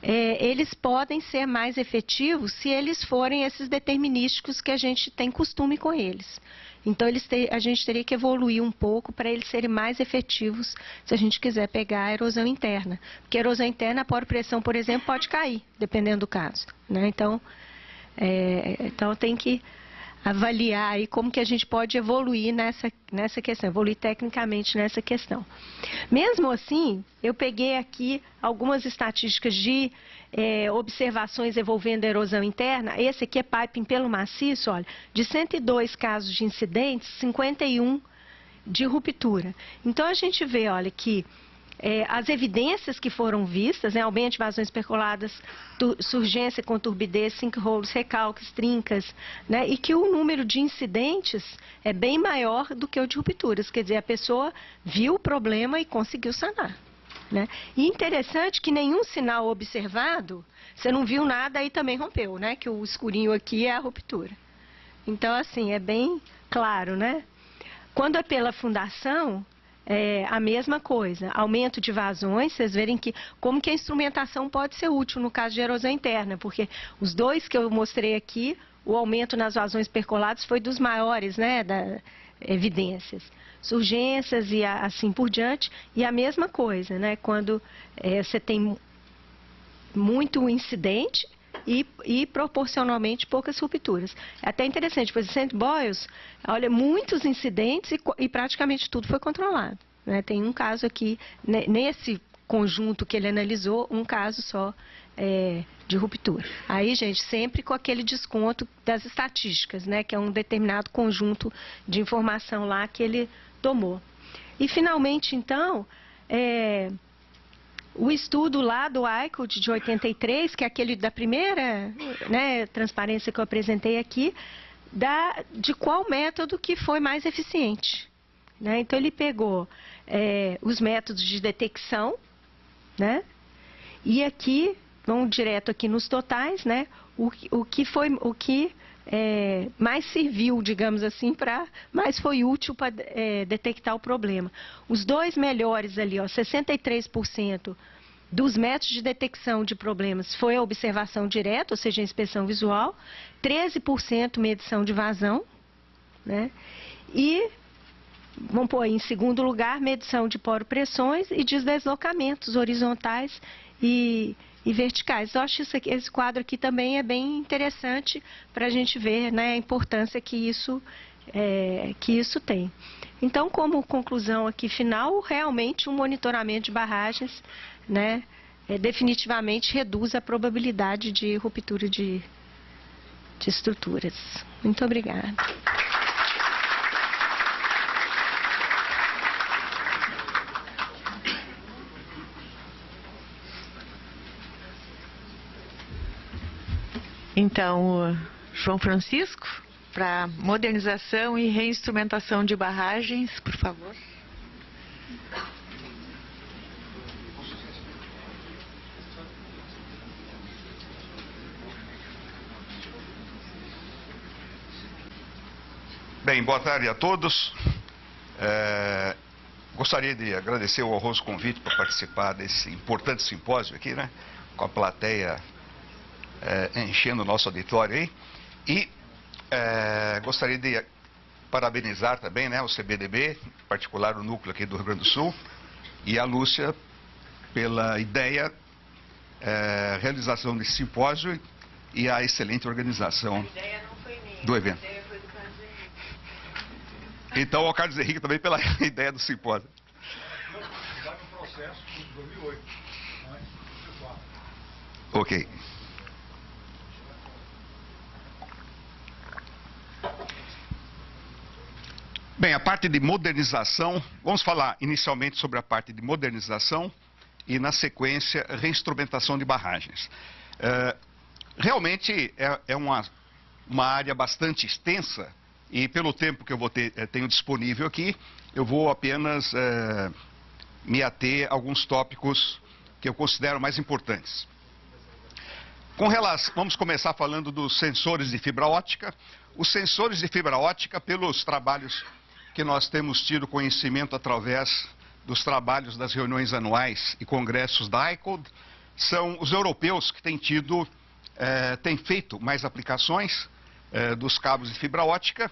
eles podem ser mais efetivos se eles forem esses determinísticos que a gente tem costume com eles. Então, a gente teria que evoluir um pouco para eles serem mais efetivos se a gente quiser pegar a erosão interna. Porque a erosão interna, a poropressão, por exemplo, pode cair, dependendo do caso, né? Então tem que avaliar aí como que a gente pode evoluir nessa questão, evoluir tecnicamente nessa questão. Mesmo assim, eu peguei aqui algumas estatísticas de observações envolvendo a erosão interna. Esse aqui é piping pelo maciço, olha, de 102 casos de incidentes, 51 de ruptura. Então, a gente vê, olha, que as evidências que foram vistas, né, aumento de vazões percoladas, surgência com turbidez, sinkholes, recalques, trincas, né, e que o número de incidentes é bem maior do que o de rupturas. Quer dizer, a pessoa viu o problema e conseguiu sanar. Né? E interessante que nenhum sinal observado, você não viu nada, aí também rompeu, né? Que o escurinho aqui é a ruptura. Então, assim, é bem claro, né? Quando é pela fundação, a mesma coisa. Aumento de vazões, vocês verem como que a instrumentação pode ser útil no caso de erosão interna, porque os dois que eu mostrei aqui, o aumento nas vazões percoladas foi dos maiores, né? Evidências. Surgências e assim por diante, e a mesma coisa, né? Quando você tem muito incidente e proporcionalmente poucas rupturas. É até interessante, pois sandboils, olha, muitos incidentes e praticamente tudo foi controlado. Né? Tem um caso aqui, nesse conjunto que ele analisou, um caso só de ruptura. Aí, gente, sempre com aquele desconto das estatísticas, né? Que é um determinado conjunto de informação lá que ele tomou. E, finalmente, então, o estudo lá do ICOD de 83, que é aquele da primeira, né, transparência que eu apresentei aqui, de qual método que foi mais eficiente. Né? Então, ele pegou os métodos de detecção, né? E aqui, vamos direto aqui nos totais, né? O que mais serviu, digamos assim, mais foi útil para detectar o problema. Os dois melhores ali, ó, 63% dos métodos de detecção de problemas foi a observação direta, ou seja, a inspeção visual, 13% medição de vazão, né? E vamos pôr aí, em segundo lugar, medição de poropressões e de deslocamentos horizontais e verticais. Eu acho esse quadro aqui também é bem interessante para a gente ver, né, a importância que isso tem. Então, como conclusão aqui final, realmente um monitoramento de barragens, né, definitivamente reduz a probabilidade de ruptura de estruturas. Muito obrigada. Então, João Francisco, para modernização e reinstrumentação de barragens, por favor. Bem, boa tarde a todos. Gostaria de agradecer o honroso convite para participar desse importante simpósio aqui, né? Com a plateia enchendo o nosso auditório aí. E gostaria de parabenizar também, né, o CBDB, em particular o núcleo aqui do Rio Grande do Sul, e a Lúcia pela ideia, realização desse simpósio e a excelente organização do evento. Então, o Carlos Henrique também pela ideia do simpósio. Ok. Bem, a parte de modernização, vamos falar inicialmente sobre a parte de modernização e, na sequência, reinstrumentação de barragens. Realmente é uma área bastante extensa e, pelo tempo que eu tenho disponível aqui, eu vou apenas me ater a alguns tópicos que eu considero mais importantes. Vamos começar falando dos sensores de fibra ótica. Os sensores de fibra ótica, pelos trabalhos que nós temos tido conhecimento através dos trabalhos das reuniões anuais e congressos da ICOD, são os europeus que têm feito mais aplicações dos cabos de fibra ótica,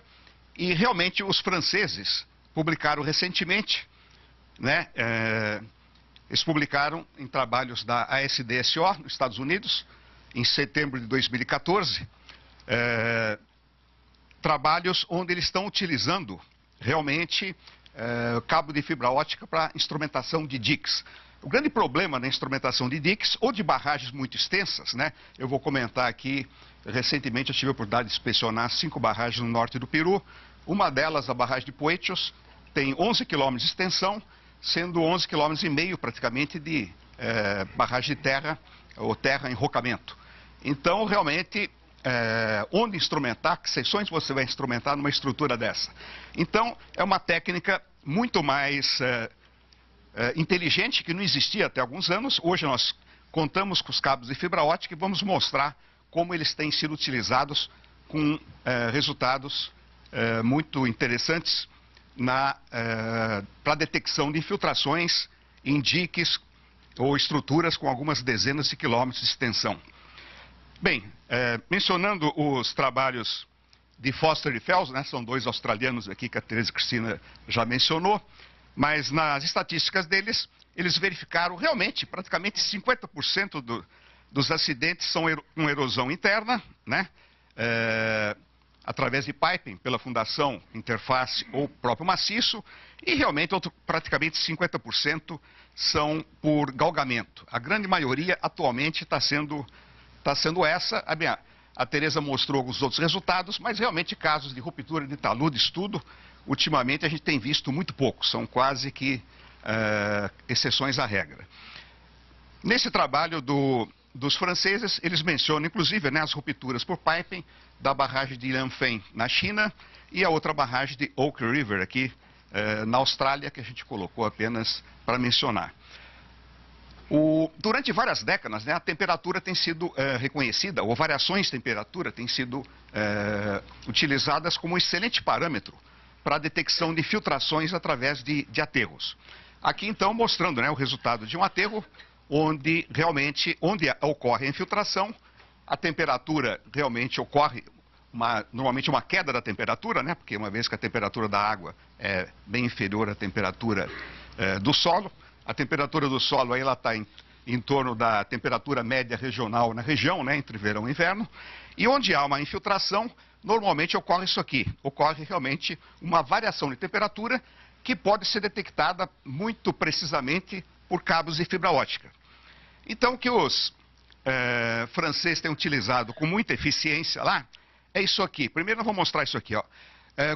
e realmente os franceses publicaram recentemente, né, eles publicaram em trabalhos da ASDSO, nos Estados Unidos, em setembro de 2014, trabalhos onde eles estão utilizando realmente cabo de fibra ótica para instrumentação de diques. O grande problema na instrumentação de diques ou de barragens muito extensas, né? Eu vou comentar aqui, recentemente eu tive a oportunidade de inspecionar 5 barragens no norte do Peru. Uma delas, a barragem de Poetios, tem 11 km de extensão, sendo 11,5 km praticamente de barragem de terra ou terra em rocamento. Então, realmente, onde instrumentar, que seções você vai instrumentar numa estrutura dessa? Então, é uma técnica muito mais inteligente, que não existia até alguns anos. Hoje nós contamos com os cabos de fibra ótica e vamos mostrar como eles têm sido utilizados com resultados muito interessantes para a detecção de infiltrações em diques ou estruturas com algumas dezenas de quilômetros de extensão. Bem, mencionando os trabalhos de Foster e Fels, né, são 2 australianos aqui que a Teresa Cristina já mencionou, mas nas estatísticas deles, eles verificaram realmente praticamente 50% dos acidentes são com erosão interna, né, através de piping pela fundação, interface ou próprio maciço, e realmente praticamente 50% são por galgamento. A grande maioria atualmente está sendo essa. A Teresa mostrou alguns outros resultados, mas realmente casos de ruptura de talude, estudo, ultimamente a gente tem visto muito pouco, são quase que exceções à regra. Nesse trabalho dos franceses, eles mencionam inclusive, né, as rupturas por piping da barragem de Yanfen na China e a outra barragem de Oak River aqui na Austrália, que a gente colocou apenas para mencionar. Durante várias décadas, né, a temperatura tem sido reconhecida, ou variações de temperatura têm sido utilizadas como um excelente parâmetro para a detecção de filtrações através de aterros. Aqui, então, mostrando, né, o resultado de um aterro, onde ocorre a infiltração, a temperatura realmente ocorre, normalmente uma queda da temperatura, né, porque uma vez que a temperatura da água é bem inferior à temperatura do solo, a temperatura do solo aí ela está em torno da temperatura média regional na região, né, entre verão e inverno, e onde há uma infiltração, normalmente ocorre isso aqui, ocorre realmente uma variação de temperatura que pode ser detectada muito precisamente por cabos de fibra ótica. Então, o que os franceses têm utilizado com muita eficiência lá é isso aqui. Primeiro eu vou mostrar isso aqui, ó.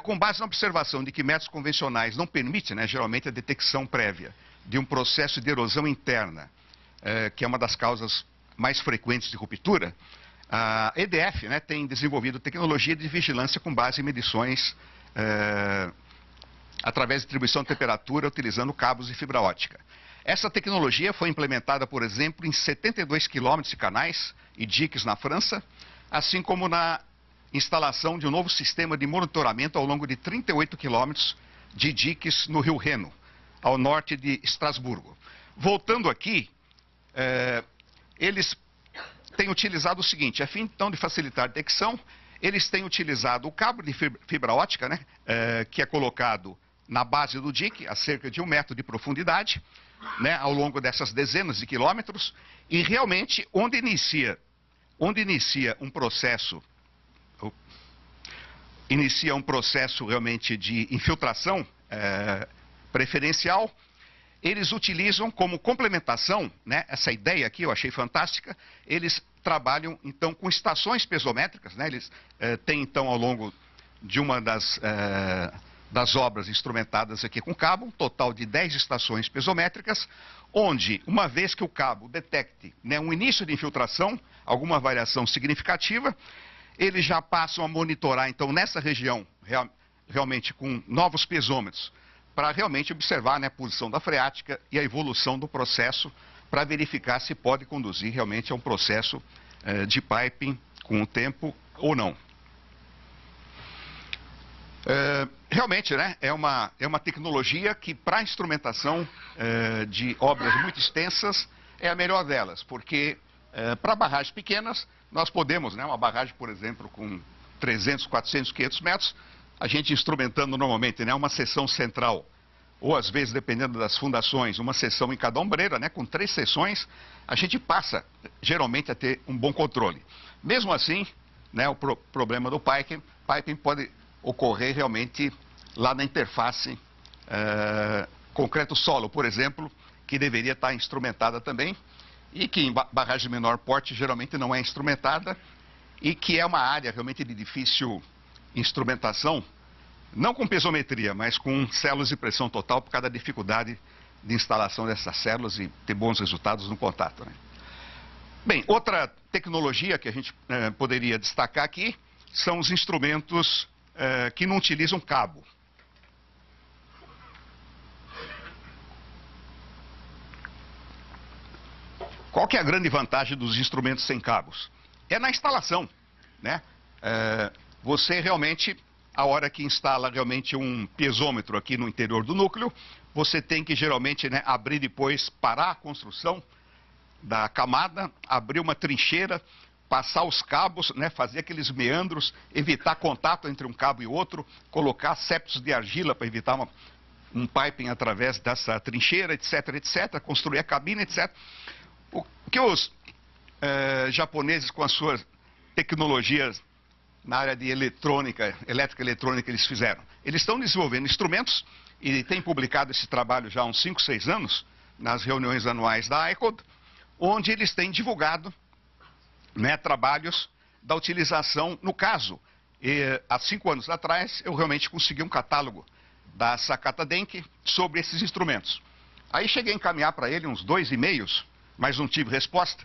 Com base na observação de que métodos convencionais não permitem, né, geralmente, a detecção prévia de um processo de erosão interna, que é uma das causas mais frequentes de ruptura, A EDF, né, tem desenvolvido tecnologia de vigilância com base em medições através de distribuição de temperatura utilizando cabos de fibra ótica. Essa tecnologia foi implementada, por exemplo, em 72 quilômetros de canais e diques na França, assim como na instalação de um novo sistema de monitoramento ao longo de 38 quilômetros de diques no Rio Reno, ao norte de Estrasburgo. Voltando aqui, eles têm utilizado o seguinte: a fim então de facilitar a detecção, eles têm utilizado o cabo de fibra ótica, né, que é colocado na base do dique, a cerca de 1 metro de profundidade, né, ao longo dessas dezenas de quilômetros, e realmente onde inicia um processo realmente de infiltração preferencial, eles utilizam como complementação, né, essa ideia aqui eu achei fantástica, eles trabalham então com estações pesométricas, né, eles têm então ao longo de uma das obras instrumentadas aqui com cabo, um total de 10 estações pesométricas, onde uma vez que o cabo detecte, né, um início de infiltração, alguma variação significativa, eles já passam a monitorar então nessa região realmente com novos pesômetros, para realmente observar, né, a posição da freática e a evolução do processo, para verificar se pode conduzir realmente a um processo de piping com o tempo ou não. Realmente, né, é uma tecnologia que para instrumentação de obras muito extensas é a melhor delas, porque para barragens pequenas nós podemos, né, uma barragem, por exemplo, com 300, 400, 500 metros, a gente instrumentando normalmente, né, uma seção central, ou às vezes, dependendo das fundações, uma seção em cada ombreira, né, com 3 seções, a gente passa geralmente a ter um bom controle. Mesmo assim, né, o problema do piping pode ocorrer realmente lá na interface concreto-solo, por exemplo, que deveria estar instrumentada também, e que em barragem de menor porte geralmente não é instrumentada, e que é uma área realmente de difícil instrumentação, não com pesometria, mas com células de pressão total, por causa da dificuldade de instalação dessas células e ter bons resultados no contato, né? Bem, outra tecnologia que a gente poderia destacar aqui são os instrumentos que não utilizam cabo. Qual que é a grande vantagem dos instrumentos sem cabos? É na instalação, né? Você realmente, a hora que instala realmente um piezômetro aqui no interior do núcleo, você tem que geralmente, né, abrir depois, parar a construção da camada, abrir uma trincheira, passar os cabos, né, fazer aqueles meandros, evitar contato entre um cabo e outro, colocar septos de argila para evitar um piping através dessa trincheira, etc, etc, construir a cabine, etc. O que os japoneses, com as suas tecnologias na área de elétrica eletrônica, eles fizeram? Eles estão desenvolvendo instrumentos e têm publicado esse trabalho já há uns 5, 6 anos, nas reuniões anuais da ICOD, onde eles têm divulgado, né, trabalhos da utilização. No caso, há 5 anos atrás, eu realmente consegui um catálogo da Sakata Denki sobre esses instrumentos. Aí cheguei a encaminhar para ele uns 2 e-mails, mas não tive resposta,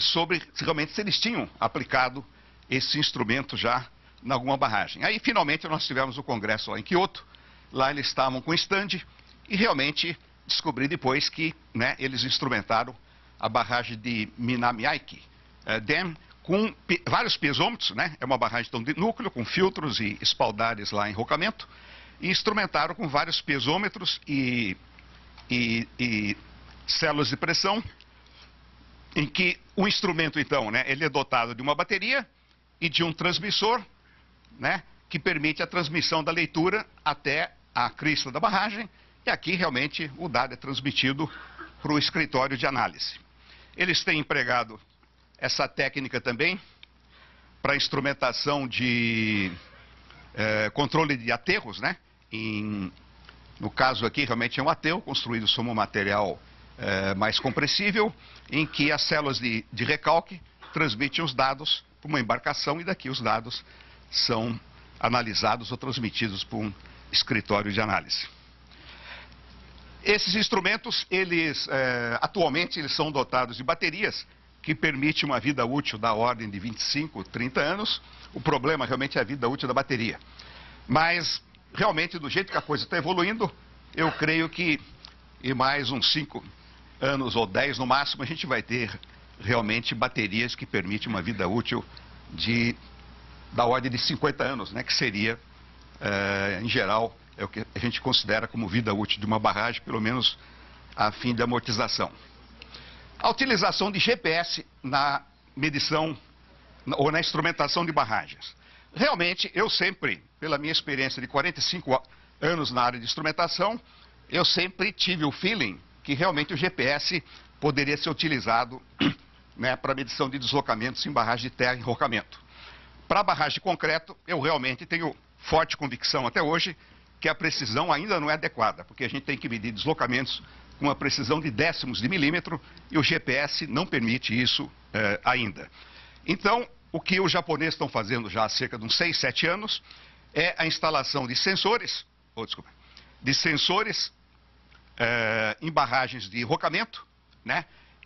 sobre realmente se eles tinham aplicado esse instrumento já em alguma barragem. Aí, finalmente, nós tivemos o congresso lá em Kyoto, lá eles estavam com stand, e realmente descobri depois que, né, eles instrumentaram a barragem de Minamiaiki Dam com vários piezômetros, né, é uma barragem então, de núcleo, com filtros e espaldares lá em rocamento, e instrumentaram com vários piezômetros e células de pressão, em que o instrumento, então, né, ele é dotado de uma bateria e de um transmissor, né, que permite a transmissão da leitura até a crista da barragem, e aqui realmente o dado é transmitido para o escritório de análise. Eles têm empregado essa técnica também para instrumentação de controle de aterros, né? No caso aqui, realmente é um aterro construído sobre um material mais compressível, em que as células de recalque transmitem os dados para uma embarcação, e daqui os dados são analisados ou transmitidos para um escritório de análise. Esses instrumentos, eles atualmente eles são dotados de baterias que permite uma vida útil da ordem de 25, 30 anos. O problema realmente é a vida útil da bateria. Mas, realmente, do jeito que a coisa está evoluindo, eu creio que em mais uns 5 anos ou 10 no máximo, a gente vai ter realmente baterias que permitem uma vida útil da ordem de 50 anos, né, que seria, em geral, é o que a gente considera como vida útil de uma barragem, pelo menos a fim de amortização. A utilização de GPS na medição ou na instrumentação de barragens. Realmente, eu sempre, pela minha experiência de 45 anos na área de instrumentação, eu sempre tive o feeling que realmente o GPS poderia ser utilizado, né, para medição de deslocamentos em barragem de terra e enrocamento. Para a barragem de concreto, eu realmente tenho forte convicção até hoje que a precisão ainda não é adequada, porque a gente tem que medir deslocamentos com uma precisão de décimos de milímetro e o GPS não permite isso ainda. Então, o que os japoneses estão fazendo já há cerca de uns 6, 7 anos é a instalação de sensores, em barragens de enrocamento, né,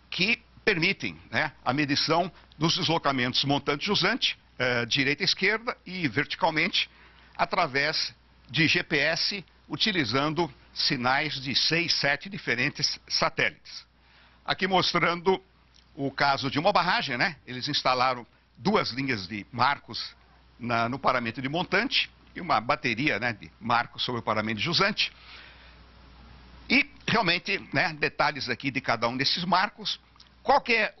que permitem, né, a medição dos deslocamentos montante-jusante, direita e esquerda e verticalmente, através de GPS, utilizando sinais de 6, 7 diferentes satélites. Aqui mostrando o caso de uma barragem, né? Eles instalaram 2 linhas de marcos no paramento de montante e uma bateria, né, de marcos sobre o paramento de jusante. E realmente, né, detalhes aqui de cada um desses marcos. Qual que é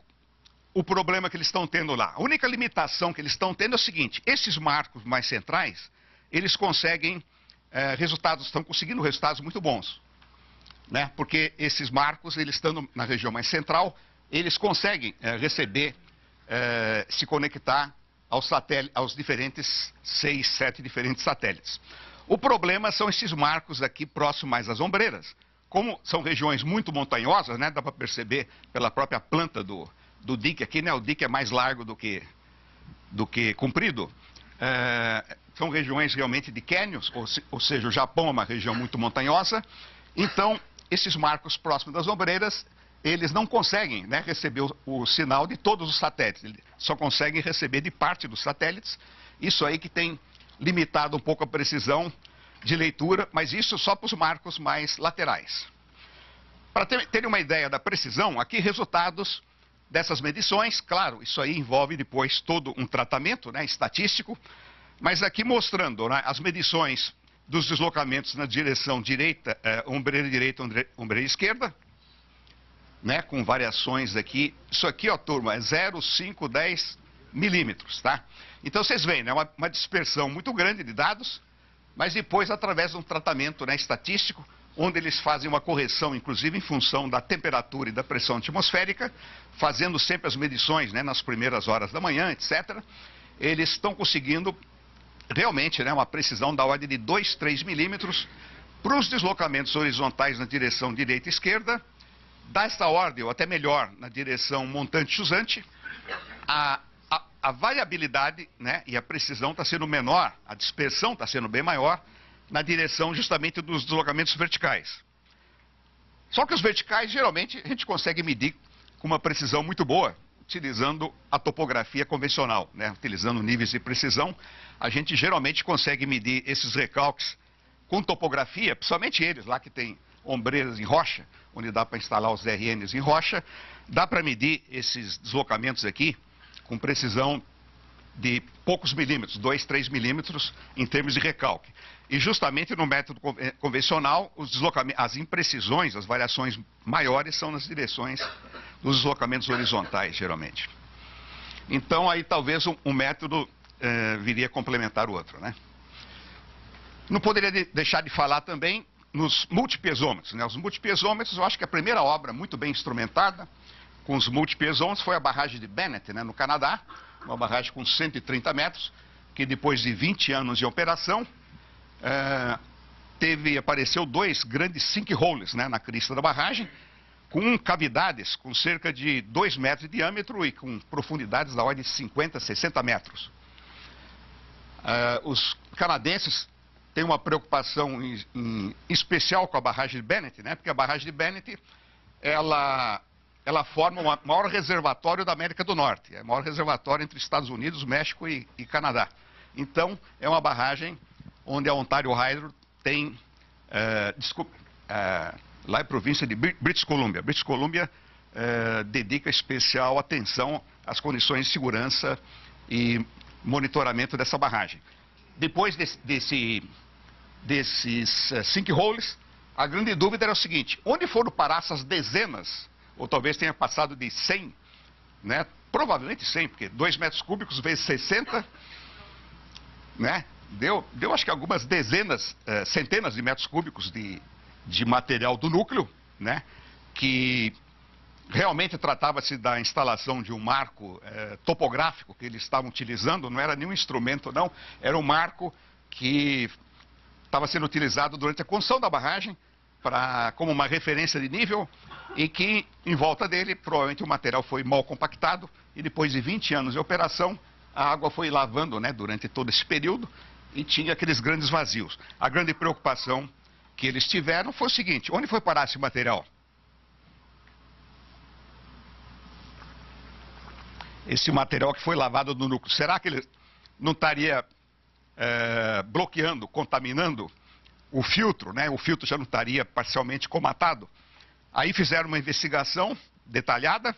o problema que eles estão tendo lá? A única limitação que eles estão tendo é o seguinte: esses marcos mais centrais, eles conseguem estão conseguindo resultados muito bons, né? Porque esses marcos, eles estando na região mais central, eles conseguem se conectar aos diferentes 6, 7 diferentes satélites. O problema são esses marcos aqui próximos mais às ombreiras. Como são regiões muito montanhosas, né? Dá para perceber pela própria planta do dique aqui, né? O dique é mais largo do que comprido. São regiões realmente de cânions, ou seja, o Japão é uma região muito montanhosa. Então, esses marcos próximos das ombreiras, eles não conseguem, né, receber o sinal de todos os satélites. Eles só conseguem receber de parte dos satélites. Isso aí que tem limitado um pouco a precisão de leitura, mas isso só para os marcos mais laterais. Para terem uma ideia da precisão, aqui resultados dessas medições. Claro, isso aí envolve depois todo um tratamento, né, estatístico, mas aqui mostrando, né, as medições dos deslocamentos na direção direita, ombreira direita, ombreira esquerda, né, com variações aqui. Isso aqui, ó, turma, é 0, 5, 10 milímetros, tá? Então vocês veem, né, uma dispersão muito grande de dados, mas depois através de um tratamento, né, estatístico, onde eles fazem uma correção, inclusive em função da temperatura e da pressão atmosférica, fazendo sempre as medições, né, nas primeiras horas da manhã, etc. Eles estão conseguindo realmente, né, uma precisão da ordem de 2, 3 milímetros para os deslocamentos horizontais na direção direita e esquerda, desta ordem, ou até melhor, na direção montante-jusante. A variabilidade, né, e a precisão está sendo menor, a dispersão está sendo bem maior na direção justamente dos deslocamentos verticais. Só que os verticais, geralmente, a gente consegue medir com uma precisão muito boa, utilizando a topografia convencional, né, utilizando níveis de precisão. A gente geralmente consegue medir esses recalques com topografia, principalmente eles lá que tem ombreiras em rocha, onde dá para instalar os RNs em rocha, dá para medir esses deslocamentos aqui com precisão de poucos milímetros, 2, 3 milímetros em termos de recalque. E justamente no método convencional, as imprecisões, as variações maiores são nas direções dos deslocamentos horizontais, geralmente. Então, aí talvez um método viria a complementar o outro, né? Não poderia deixar de falar também nos multipiezômetros, né? Os multipiezômetros, eu acho que a primeira obra muito bem instrumentada com os multipiezômetros foi a barragem de Bennett, né, no Canadá, uma barragem com 130 metros, que depois de 20 anos de operação, apareceu 2 grandes sinkholes, né, na crista da barragem, com cavidades com cerca de 2 metros de diâmetro e com profundidades da ordem de 50, 60 metros. Os canadenses têm uma preocupação em especial com a barragem de Bennett, né, porque a barragem de Bennett, ela ela forma o maior reservatório da América do Norte. É o maior reservatório entre Estados Unidos, México e Canadá. Então, é uma barragem onde a Ontario Hydro tem, lá é a província de British Columbia. British Columbia dedica especial atenção às condições de segurança e monitoramento dessa barragem. Depois desses sinkholes, a grande dúvida era o seguinte: onde foram parar essas dezenas, ou talvez tenha passado de 100, né? Provavelmente 100, porque 2 metros cúbicos vezes 60, né? Deu acho que algumas dezenas, centenas de metros cúbicos de material do núcleo, né? Que realmente tratava-se da instalação de um marco topográfico que eles estavam utilizando, não era nenhum instrumento não, era um marco que estava sendo utilizado durante a construção da barragem como uma referência de nível, e que em volta dele provavelmente o material foi mal compactado, e depois de 20 anos de operação a água foi lavando, né, durante todo esse período, e tinha aqueles grandes vazios. A grande preocupação que eles tiveram foi o seguinte: onde foi parar esse material? Esse material que foi lavado no núcleo, será que ele não estaria bloqueando, contaminando o filtro, né? O filtro já não estaria parcialmente comatado? Aí fizeram uma investigação detalhada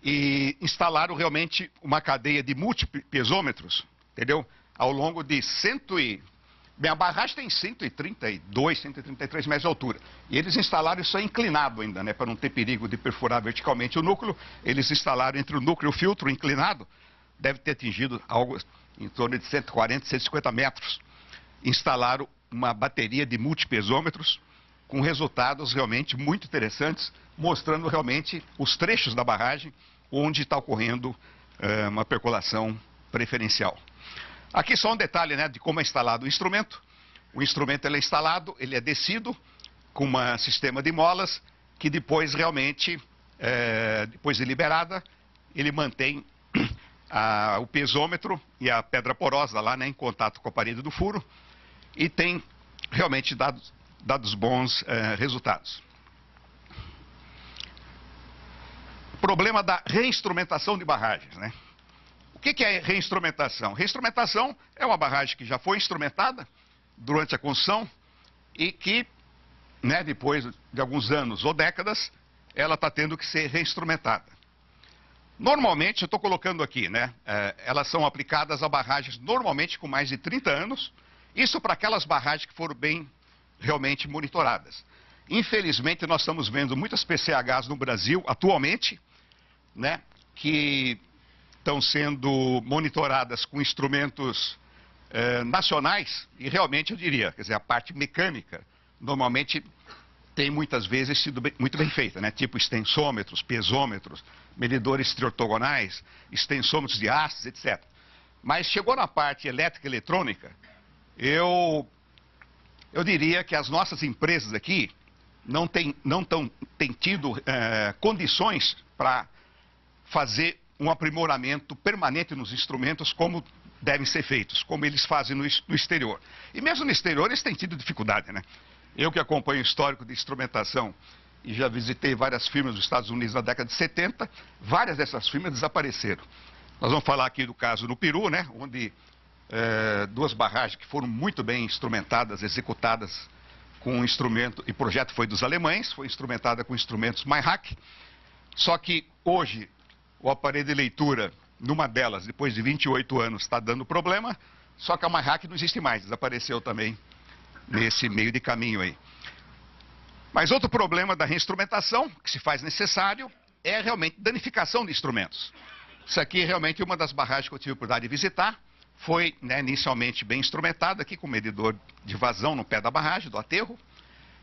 e instalaram realmente uma cadeia de multipesômetros, entendeu? Ao longo de Bem, a barragem tem 132, 133 metros de altura. E eles instalaram isso aí inclinado ainda, né? Para não ter perigo de perfurar verticalmente o núcleo. Eles instalaram entre o núcleo e o filtro inclinado. Deve ter atingido algo em torno de 140, 150 metros. Instalaram uma bateria de multipesômetros com resultados realmente muito interessantes, mostrando realmente os trechos da barragem onde está ocorrendo uma percolação preferencial. Aqui só um detalhe, né, de como é instalado o instrumento. O instrumento ele é instalado, ele é descido com um sistema de molas que depois realmente, depois de liberada, ele mantém o pesômetro e a pedra porosa lá, né, em contato com a parede do furo, e tem realmente dados bons resultados. O problema da reinstrumentação de barragens, né? O que é reinstrumentação? Reinstrumentação é uma barragem que já foi instrumentada durante a construção e que, né, depois de alguns anos ou décadas, ela está tendo que ser reinstrumentada. Normalmente, eu estou colocando aqui, né, elas são aplicadas a barragens normalmente com mais de 30 anos, isso para aquelas barragens que foram bem realmente monitoradas. Infelizmente, nós estamos vendo muitas PCHs no Brasil atualmente, né, que estão sendo monitoradas com instrumentos nacionais, e realmente eu diria, quer dizer, a parte mecânica normalmente tem muitas vezes sido muito bem feita, né? Tipo extensômetros, pesômetros, medidores triortogonais, extensômetros de hastes, etc. Mas chegou na parte elétrica e eletrônica, eu diria que as nossas empresas aqui não têm tido condições para fazer um aprimoramento permanente nos instrumentos como devem ser feitos, como eles fazem no exterior. E mesmo no exterior eles têm tido dificuldade, né? Eu que acompanho o histórico de instrumentação e já visitei várias firmas dos Estados Unidos na década de 70, várias dessas firmas desapareceram. Nós vamos falar aqui do caso no Peru, né? Onde 2 barragens que foram muito bem instrumentadas, executadas com um instrumento, e o projeto foi dos alemães, foi instrumentada com instrumentos Mayhack, só que hoje o aparelho de leitura, numa delas, depois de 28 anos, está dando problema, só que a Mayhack não existe mais, desapareceu também nesse meio de caminho aí. Mas outro problema da reinstrumentação, que se faz necessário, é realmente danificação de instrumentos. Isso aqui é realmente uma das barragens que eu tive a oportunidade de visitar, foi, né, inicialmente bem instrumentada aqui com medidor de vazão no pé da barragem, do aterro,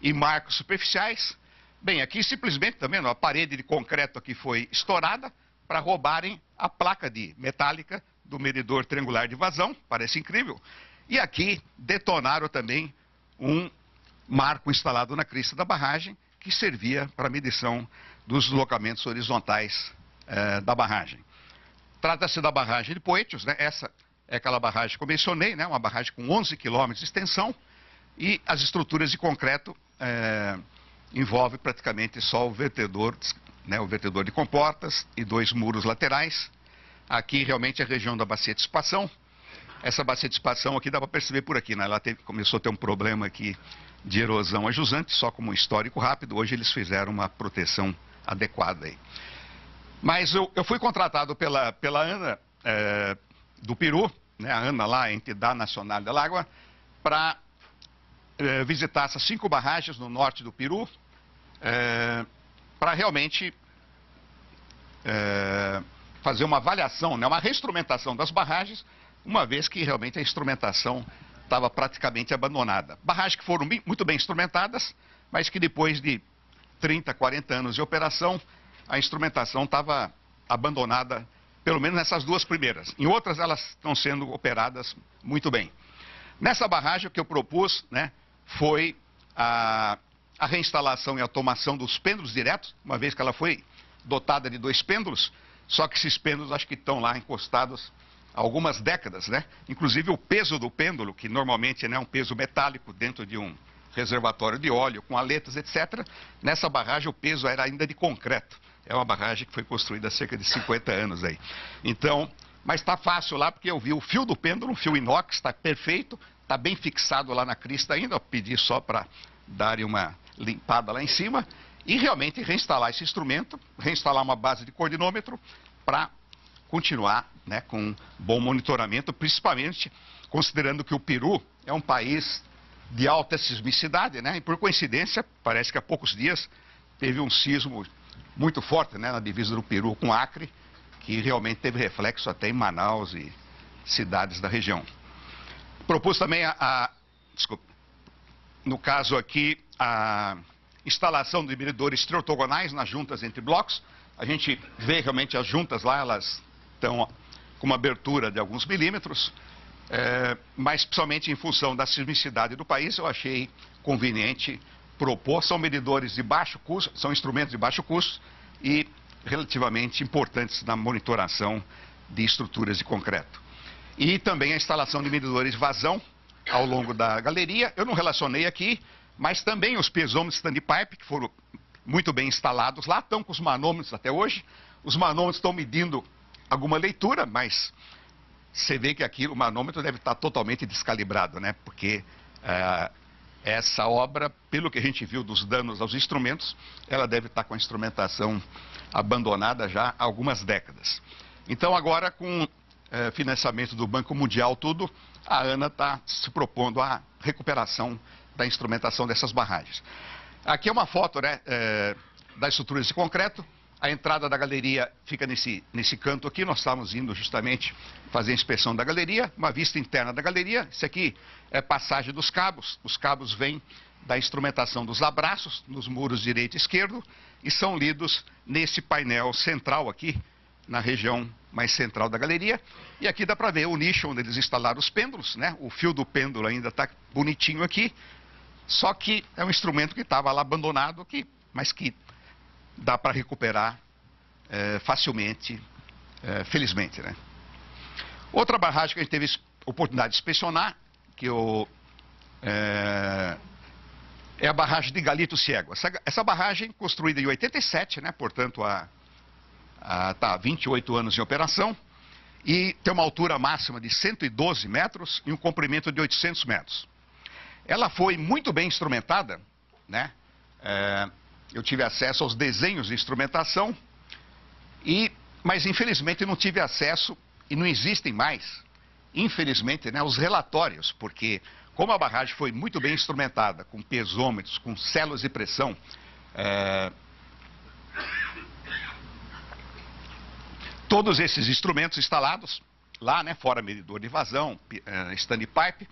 e marcos superficiais. Bem, aqui simplesmente, tá vendo, a parede de concreto aqui foi estourada para roubarem a placa de metálica do medidor triangular de vazão, parece incrível. E aqui detonaram também um marco instalado na crista da barragem, que servia para a medição dos deslocamentos horizontais da barragem. Trata-se da barragem de Poetius, né? Essa é aquela barragem que eu mencionei, né? Uma barragem com 11 quilômetros de extensão, e as estruturas de concreto envolvem praticamente só o vertedor, né, o vertedor de comportas e 2 muros laterais. Aqui realmente é a região da bacia de dissipação. Essa bacia de dissipação aqui dá para perceber por aqui, né? Ela começou a ter um problema aqui de erosão a jusante, só como um histórico rápido. Hoje eles fizeram uma proteção adequada aí. Mas eu fui contratado pela ANA do Peru, né, a ANA lá, a Entidade Nacional da Água, para visitar essas 5 barragens no norte do Peru, para realmente fazer uma avaliação, né, uma reinstrumentação das barragens, uma vez que realmente a instrumentação estava praticamente abandonada. Barragens que foram muito bem instrumentadas, mas que depois de 30, 40 anos de operação, a instrumentação estava abandonada, pelo menos nessas 2 primeiras. Em outras, elas estão sendo operadas muito bem. Nessa barragem, o que eu propus, né, foi a reinstalação e automação dos pêndulos diretos, uma vez que ela foi dotada de 2 pêndulos, só que esses pêndulos acho que estão lá encostados há algumas décadas, né? Inclusive o peso do pêndulo, que normalmente é um peso metálico dentro de um reservatório de óleo, com aletas, etc. Nessa barragem o peso era ainda de concreto. É uma barragem que foi construída há cerca de 50 anos aí. Então, mas está fácil lá, porque eu vi o fio do pêndulo, um fio inox, está perfeito, está bem fixado lá na crista ainda. Eu pedi só para darem uma limpada lá em cima e realmente reinstalar esse instrumento, reinstalar uma base de coordinômetro para continuar, né, com bom monitoramento, principalmente considerando que o Peru é um país de alta sismicidade, né, e por coincidência, parece que há poucos dias teve um sismo muito forte, né, na divisa do Peru com Acre, que realmente teve reflexo até em Manaus e cidades da região. Propus também no caso aqui, a instalação de medidores triortogonais nas juntas entre blocos. A gente vê realmente as juntas lá, elas estão com uma abertura de alguns milímetros, mas principalmente em função da sismicidade do país, eu achei conveniente propor. São medidores de baixo custo, são instrumentos de baixo custo e relativamente importantes na monitoração de estruturas de concreto. E também a instalação de medidores de vazão ao longo da galeria. Eu não relacionei aqui, mas também os piezômetros standpipe, que foram muito bem instalados lá, estão com os manômetros até hoje. Os manômetros estão medindo alguma leitura, mas você vê que aqui o manômetro deve estar totalmente descalibrado, né? Porque essa obra, pelo que a gente viu dos danos aos instrumentos, ela deve estar com a instrumentação abandonada já há algumas décadas. Então agora, com financiamento do Banco Mundial, tudo, a ANA está se propondo a recuperação da instrumentação dessas barragens. Aqui é uma foto, né, das estruturas de concreto. A entrada da galeria fica nesse canto aqui. Nós estávamos indo justamente fazer a inspeção da galeria, uma vista interna da galeria. Isso aqui é passagem dos cabos. Os cabos vêm da instrumentação dos abraços nos muros direito e esquerdo e são lidos nesse painel central aqui, na região mais central da galeria. E aqui dá para ver o nicho onde eles instalaram os pêndulos, né? O fio do pêndulo ainda está bonitinho aqui, só que é um instrumento que estava lá abandonado, mas que dá para recuperar facilmente, felizmente, né? Outra barragem que a gente teve oportunidade de inspecionar, é a barragem de Galito Ciego. Essa barragem, construída em 87, né, portanto, há 28 anos em operação, e tem uma altura máxima de 112 metros e um comprimento de 800 metros. Ela foi muito bem instrumentada, né? Eu tive acesso aos desenhos de instrumentação, mas infelizmente não tive acesso, e não existem mais, infelizmente, né, os relatórios, porque como a barragem foi muito bem instrumentada, com pesômetros, com células de pressão, todos esses instrumentos instalados lá, né, fora medidor de vazão, standpipe,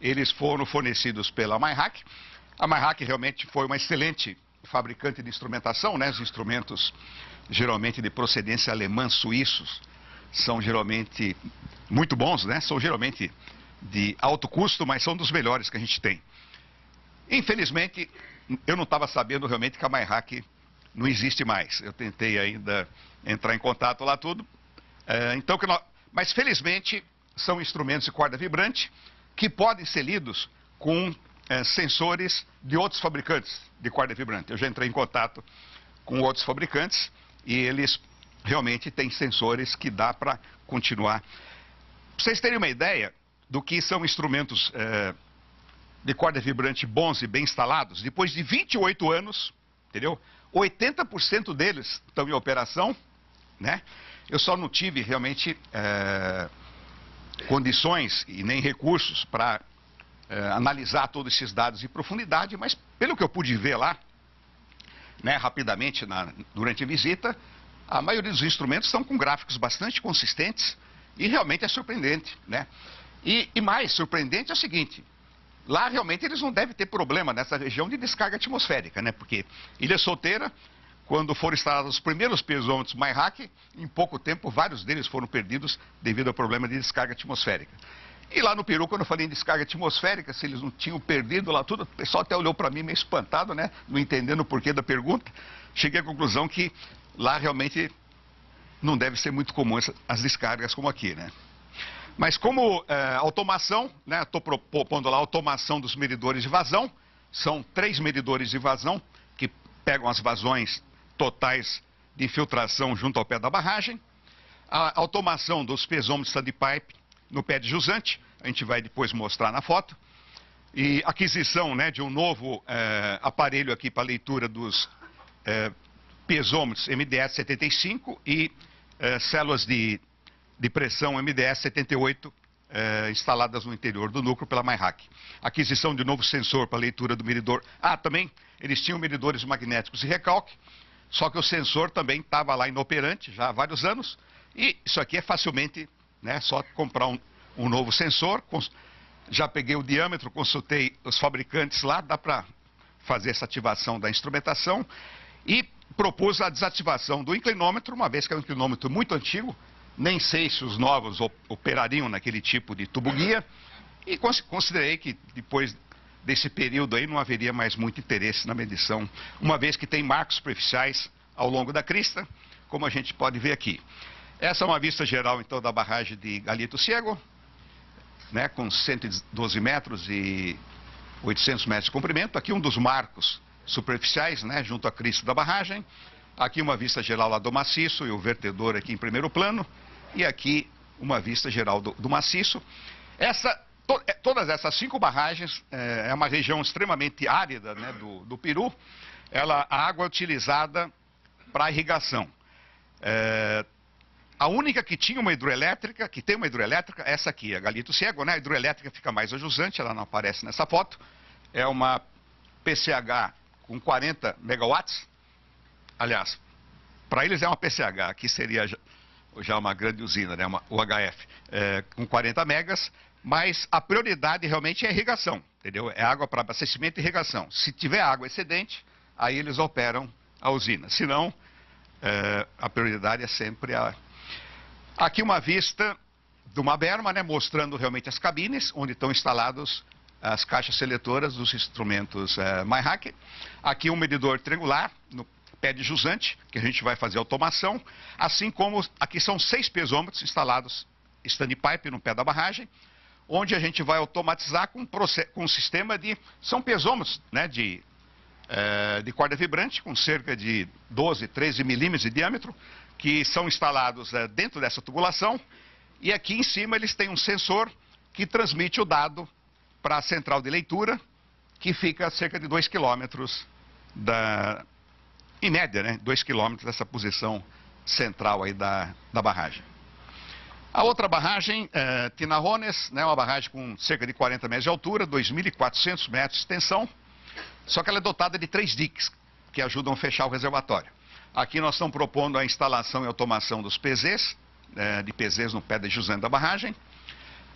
eles foram fornecidos pela Mayhac. A Mayhac realmente foi uma excelente fabricante de instrumentação, né? Os instrumentos geralmente de procedência alemã, suíços, são geralmente muito bons, né? São geralmente de alto custo, mas são dos melhores que a gente tem. Infelizmente, eu não estava sabendo realmente que a Mayhac não existe mais. Eu tentei ainda entrar em contato lá tudo. Mas felizmente são instrumentos de corda vibrante que podem ser lidos com sensores de outros fabricantes de corda vibrante. Eu já entrei em contato com outros fabricantes e eles realmente têm sensores que dá para continuar. Para vocês terem uma ideia do que são instrumentos de corda vibrante bons e bem instalados, depois de 28 anos, entendeu? 80% deles estão em operação, né? Eu só não tive realmente condições e nem recursos para analisar todos esses dados em profundidade, mas pelo que eu pude ver lá, né, rapidamente durante a visita, a maioria dos instrumentos estão com gráficos bastante consistentes e realmente é surpreendente, né? E mais surpreendente é o seguinte: lá realmente eles não devem ter problema nessa região de descarga atmosférica, né? Porque Ilha Solteira, quando foram instalados os primeiros pesômetros MyHack, em pouco tempo vários deles foram perdidos devido ao problema de descarga atmosférica. E lá no Peru, quando eu falei em descarga atmosférica, se eles não tinham perdido lá tudo, o pessoal até olhou para mim meio espantado, né? Não entendendo o porquê da pergunta. Cheguei à conclusão que lá realmente não deve ser muito comum as descargas como aqui, né? Mas como automação, né? Estou propondo lá a automação dos medidores de vazão. São 3 medidores de vazão que pegam as vazões totais de infiltração junto ao pé da barragem. A automação dos pesômetros standpipe no pé de jusante, a gente vai depois mostrar na foto. E aquisição, né, de um novo aparelho aqui para leitura dos pesômetros MDS 75 e células de pressão MDS 78 instaladas no interior do núcleo pela MyHack. Aquisição de novo sensor para leitura do medidor. Também eles tinham medidores magnéticos de recalque, só que o sensor também estava lá inoperante já há vários anos. E isso aqui é facilmente, né, só comprar um novo sensor. Já peguei o diâmetro, consultei os fabricantes lá, dá para fazer essa ativação da instrumentação. E propus a desativação do inclinômetro, uma vez que é um inclinômetro muito antigo, nem sei se os novos operariam naquele tipo de tubo-guia, e considerei que depois desse período aí não haveria mais muito interesse na medição, uma vez que tem marcos superficiais ao longo da crista, como a gente pode ver aqui. Essa é uma vista geral, então, da barragem de Galito Ciego, né, com 112 metros e 800 metros de comprimento. Aqui um dos marcos superficiais, né, junto à crista da barragem. Aqui uma vista geral lá do maciço e o vertedor aqui em primeiro plano. E aqui uma vista geral do maciço. Todas essas 5 barragens, é uma região extremamente árida, né, do Peru. A água é utilizada para irrigação. A única que tinha uma hidroelétrica, que tem uma hidroelétrica, essa aqui, a Galito Ciego, né? A hidroelétrica fica mais a jusante, ela não aparece nessa foto. É uma PCH com 40 megawatts. Aliás, para eles é uma PCH, aqui seria já uma grande usina, né? Uma UHF, com 40 megas, mas a prioridade realmente é a irrigação, entendeu? É água para abastecimento e irrigação. Se tiver água excedente, aí eles operam a usina. Se não, a prioridade é sempre a... Aqui uma vista de uma berma, né, mostrando realmente as cabines, onde estão instalados as caixas seletoras dos instrumentos MyHack. Aqui um medidor triangular no pé de jusante, que a gente vai fazer automação, assim como aqui são 6 pesômetros instalados standpipe no pé da barragem, onde a gente vai automatizar com um sistema de... São pesômetros, né, de corda vibrante, com cerca de 12, 13 milímetros de diâmetro, que são instalados dentro dessa tubulação, e aqui em cima eles têm um sensor que transmite o dado para a central de leitura, que fica a cerca de 2 quilômetros em média, né, 2 quilômetros dessa posição central aí da barragem. A outra barragem, Tinarrones, né, uma barragem com cerca de 40 metros de altura, 2.400 metros de extensão, só que ela é dotada de 3 diques, que ajudam a fechar o reservatório. Aqui nós estamos propondo a instalação e automação dos PZs, de PZs no pé da jusante da barragem.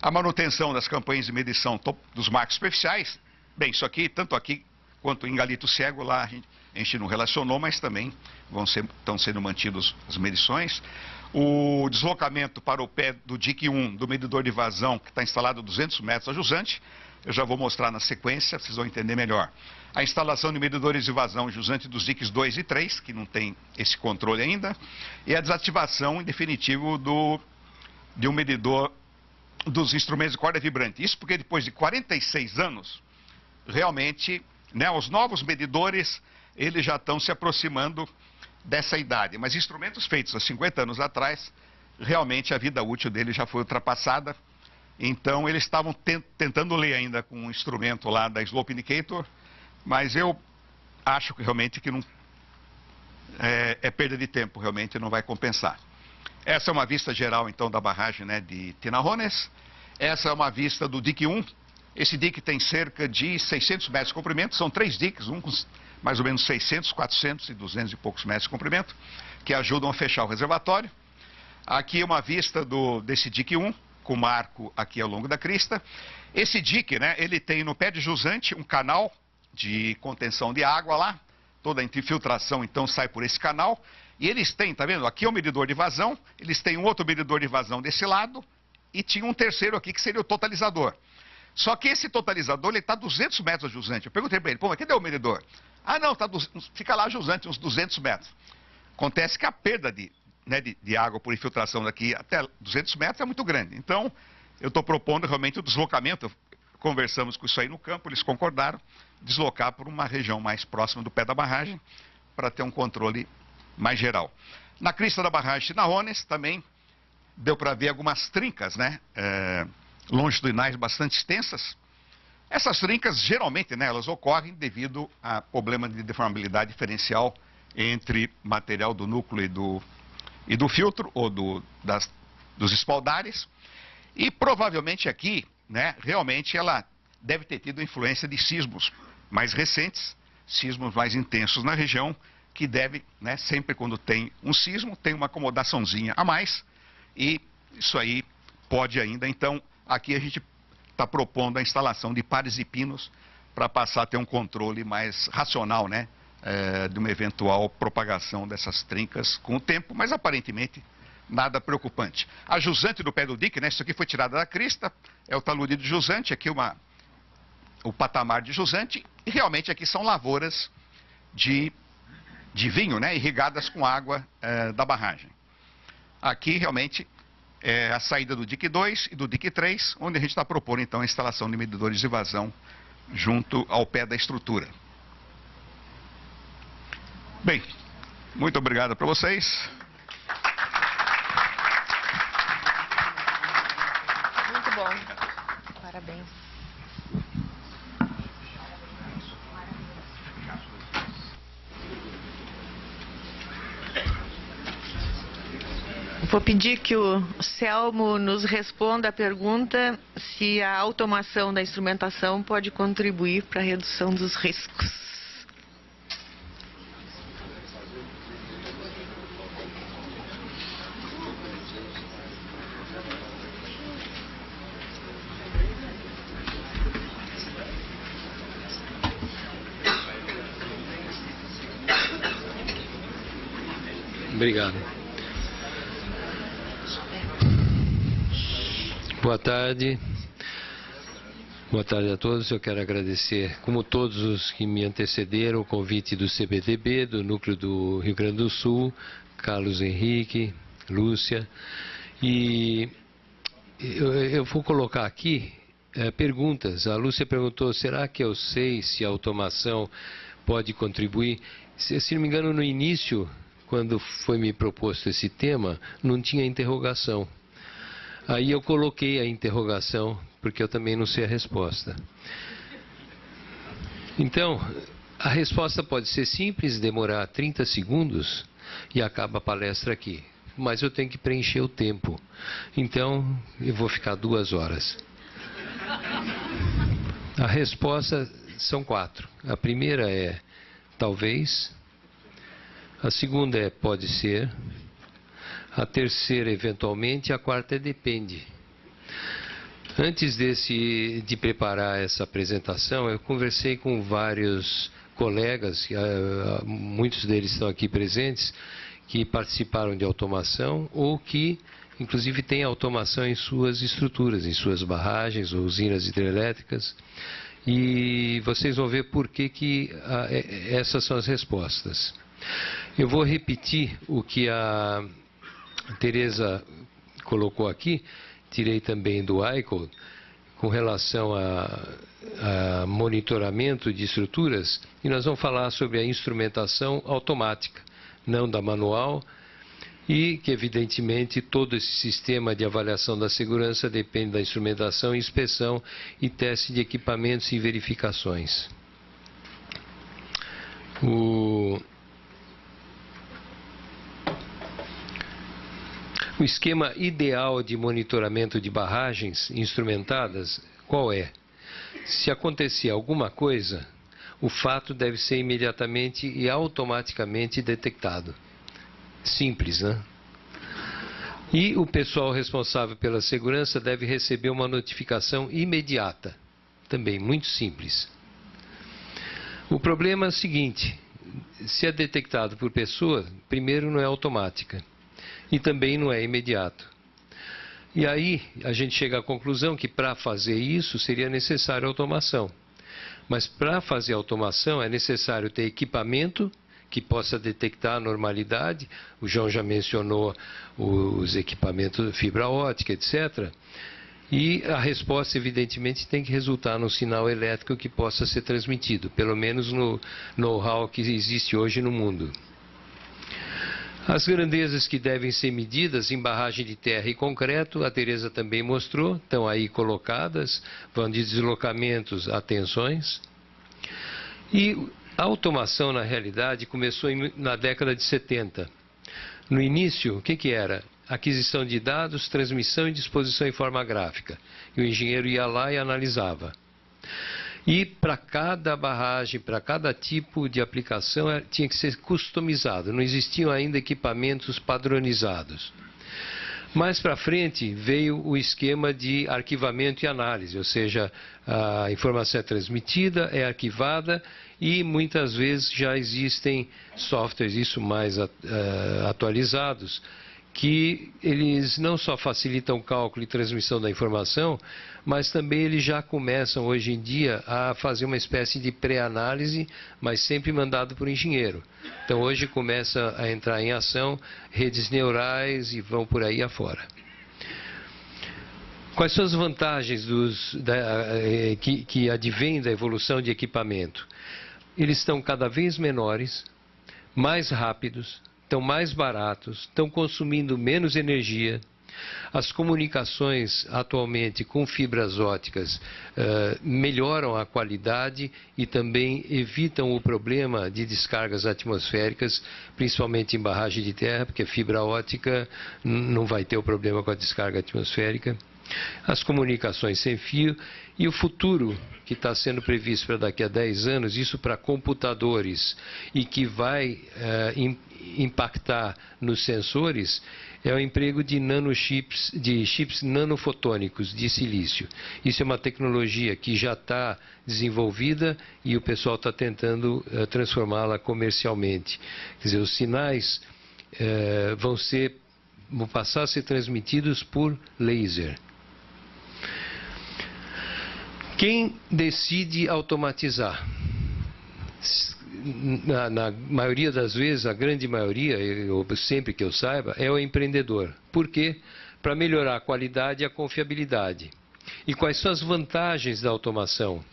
A manutenção das campanhas de medição dos marcos superficiais. Bem, isso aqui, tanto aqui quanto em Galito Ciego, lá a gente não relacionou, mas também estão sendo mantidas as medições. O deslocamento para o pé do DIC 1, do medidor de vazão, que está instalado a 200 metros a jusante, eu já vou mostrar na sequência, vocês vão entender melhor. A instalação de medidores de vazão jusante dos DICs 2 e 3, que não tem esse controle ainda, e a desativação, em definitivo, de um medidor dos instrumentos de corda vibrante. Isso porque depois de 46 anos, realmente, né, os novos medidores, eles já estão se aproximando dessa idade. Mas instrumentos feitos há 50 anos atrás, realmente a vida útil deles já foi ultrapassada. Então eles estavam tentando ler ainda com um instrumento lá da Slope Indicator, mas eu acho que realmente que não é perda de tempo, realmente não vai compensar. Essa é uma vista geral então da barragem, né, de Tinarrones. Essa é uma vista do dique 1. Esse dique tem cerca de 600 metros de comprimento, são 3 diques, um com mais ou menos 600, 400 e 200 e poucos metros de comprimento, que ajudam a fechar o reservatório. Aqui é uma vista desse dique 1, com marco aqui ao longo da crista. Esse dique, né, ele tem no pé de jusante um canal de contenção de água lá, toda a infiltração então sai por esse canal, e eles têm, tá vendo, aqui é o medidor de vazão, eles têm um outro medidor de vazão desse lado, e tinha um terceiro aqui que seria o totalizador. Só que esse totalizador, ele está a 200 metros a jusante. Eu perguntei para ele, pô, mas cadê o medidor? Ah, não, fica lá a jusante, uns 200 metros. Acontece que a perda de água por infiltração daqui até 200 metros é muito grande. Então, eu estou propondo realmente o deslocamento. Conversamos com isso aí no campo, eles concordaram, deslocar por uma região mais próxima do pé da barragem, para ter um controle mais geral. Na crista da barragem de Tinarrones, também deu para ver algumas trincas, né? Longitudinais bastante extensas. Essas trincas, geralmente, né, elas ocorrem devido a problema de deformabilidade diferencial entre material do núcleo e do filtro, ou dos espaldares. E provavelmente aqui, né, realmente ela deve ter tido influência de sismos mais recentes, sismos mais intensos na região, que deve, né, sempre quando tem um sismo, tem uma acomodaçãozinha a mais, e isso aí pode ainda, então, aqui a gente está propondo a instalação de pares e pinos para passar a ter um controle mais racional, né, de uma eventual propagação dessas trincas com o tempo, mas aparentemente nada preocupante. A jusante do pé do dique, né, isso aqui foi tirada da crista, é o talude de jusante, aqui o patamar de jusante, e realmente aqui são lavouras de vinho, né, irrigadas com água da barragem. Aqui realmente é a saída do dique 2 e do dique 3, onde a gente está propondo então a instalação de medidores de vazão junto ao pé da estrutura. Bem, muito obrigado para vocês. Muito bom. Parabéns. Vou pedir que o Selmo nos responda a pergunta se a automação da instrumentação pode contribuir para a redução dos riscos. Obrigado. Boa tarde. Boa tarde a todos. Eu quero agradecer, como todos os que me antecederam, o convite do CBDB, do Núcleo do Rio Grande do Sul, Carlos Henrique, Lúcia. E eu vou colocar aqui perguntas. A Lúcia perguntou, será que eu sei se a automação pode contribuir? Se não me engano, no início, quando foi me proposto esse tema, não tinha interrogação. Aí eu coloquei a interrogação, porque eu também não sei a resposta. Então, a resposta pode ser simples, demorar 30 segundos e acaba a palestra aqui. Mas eu tenho que preencher o tempo. Então, eu vou ficar 2 horas. A resposta são 4. A primeira é talvez. A segunda é pode ser. A terceira, eventualmente, a quarta é depende. Antes de preparar essa apresentação, eu conversei com vários colegas, muitos deles estão aqui presentes, que participaram de automação ou que, inclusive, têm automação em suas estruturas, em suas barragens ou usinas hidrelétricas. E vocês vão ver por que essas são as respostas. Eu vou repetir o que a Tereza colocou aqui, tirei também do ICO, com relação a monitoramento de estruturas, e nós vamos falar sobre a instrumentação automática, não da manual, e que, evidentemente, todo esse sistema de avaliação da segurança depende da instrumentação, inspeção e teste de equipamentos e verificações. O esquema ideal de monitoramento de barragens instrumentadas, qual é? Se acontecer alguma coisa, o fato deve ser imediatamente e automaticamente detectado. Simples, né? E o pessoal responsável pela segurança deve receber uma notificação imediata. Também muito simples. O problema é o seguinte: se é detectado por pessoa, primeiro não é automática e também não é imediato. E aí a gente chega à conclusão que para fazer isso seria necessária automação. Mas para fazer automação é necessário ter equipamento que possa detectar a normalidade. O João já mencionou os equipamentos fibra ótica, etc. E a resposta, evidentemente, tem que resultar num sinal elétrico que possa ser transmitido, pelo menos no know-how que existe hoje no mundo. As grandezas que devem ser medidas em barragem de terra e concreto, a Tereza também mostrou, estão aí colocadas, vão de deslocamentos a tensões. E a automação, na realidade, começou na década de 70. No início, o que era? Aquisição de dados, transmissão e disposição em forma gráfica. E o engenheiro ia lá e analisava. E para cada barragem, para cada tipo de aplicação, tinha que ser customizado. Não existiam ainda equipamentos padronizados. Mais para frente veio o esquema de arquivamento e análise, ou seja, a informação é transmitida, é arquivada e muitas vezes já existem softwares, isso mais atualizados, que eles não só facilitam o cálculo e transmissão da informação, mas também eles já começam hoje em dia a fazer uma espécie de pré-análise, mas sempre mandado por engenheiro. Então hoje começa a entrar em ação redes neurais e vão por aí afora. Quais são as vantagens que advêm da evolução de equipamento? Eles estão cada vez menores, mais rápidos, estão mais baratos, estão consumindo menos energia. As comunicações atualmente com fibras óticas melhoram a qualidade e também evitam o problema de descargas atmosféricas, principalmente em barragem de terra, porque fibra ótica não vai ter o problema com a descarga atmosférica. As comunicações sem fio e o futuro que está sendo previsto para daqui a 10 anos, isso para computadores e que vai impactar nos sensores, é o emprego de nanochips, de chips nanofotônicos de silício. Isso é uma tecnologia que já está desenvolvida e o pessoal está tentando transformá-la comercialmente. Quer dizer, os sinais vão passar a ser transmitidos por laser. Quem decide automatizar? Na maioria das vezes, a grande maioria, sempre que eu saiba, é o empreendedor. Por quê? Para melhorar a qualidade e a confiabilidade. E quais são as vantagens da automação?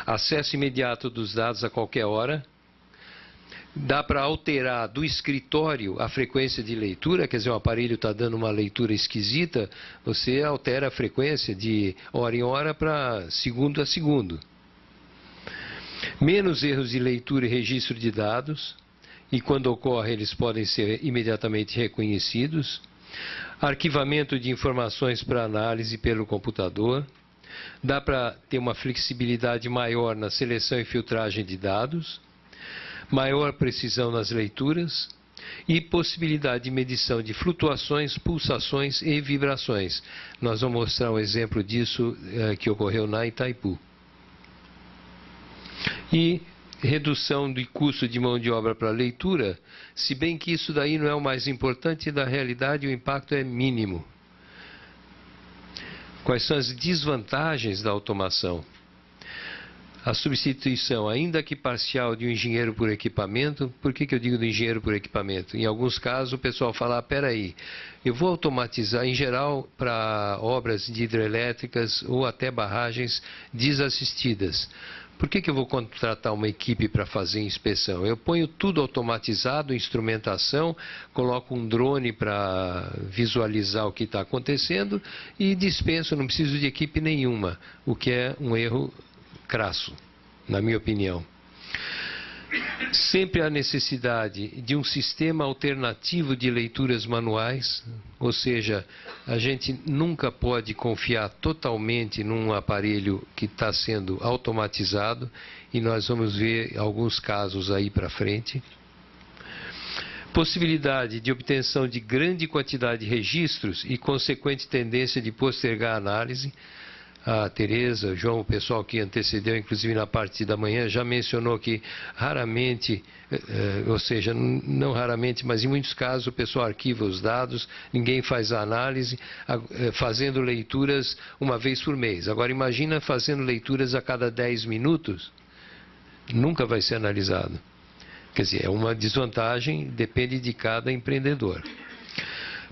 Acesso imediato dos dados a qualquer hora. Dá para alterar do escritório a frequência de leitura, quer dizer, o aparelho está dando uma leitura esquisita, você altera a frequência de hora em hora para segundo a segundo. Menos erros de leitura e registro de dados, e quando ocorre eles podem ser imediatamente reconhecidos. Arquivamento de informações para análise pelo computador. Dá para ter uma flexibilidade maior na seleção e filtragem de dados. Maior precisão nas leituras e possibilidade de medição de flutuações, pulsações e vibrações. Nós vamos mostrar um exemplo disso que ocorreu na Itaipu. E redução do custo de mão de obra para leitura, se bem que isso daí não é o mais importante, na realidade o impacto é mínimo. Quais são as desvantagens da automação? A substituição, ainda que parcial, de um engenheiro por equipamento. Por que eu digo do engenheiro por equipamento? Em alguns casos o pessoal fala, espera aí, eu vou automatizar, em geral, para obras de hidrelétricas ou até barragens desassistidas. Por que eu vou contratar uma equipe para fazer inspeção? Eu ponho tudo automatizado, instrumentação, coloco um drone para visualizar o que está acontecendo e dispenso, não preciso de equipe nenhuma, o que é um erro crasso, na minha opinião. Sempre há necessidade de um sistema alternativo de leituras manuais, ou seja, a gente nunca pode confiar totalmente num aparelho que está sendo automatizado, e nós vamos ver alguns casos aí para frente. Possibilidade de obtenção de grande quantidade de registros e consequente tendência de postergar a análise. A Tereza, o João, o pessoal que antecedeu, inclusive na parte da manhã, já mencionou que raramente, ou seja, não raramente, mas em muitos casos o pessoal arquiva os dados, ninguém faz a análise, fazendo leituras uma vez por mês. Agora imagina fazendo leituras a cada 10 minutos, nunca vai ser analisado. Quer dizer, é uma desvantagem, depende de cada empreendedor.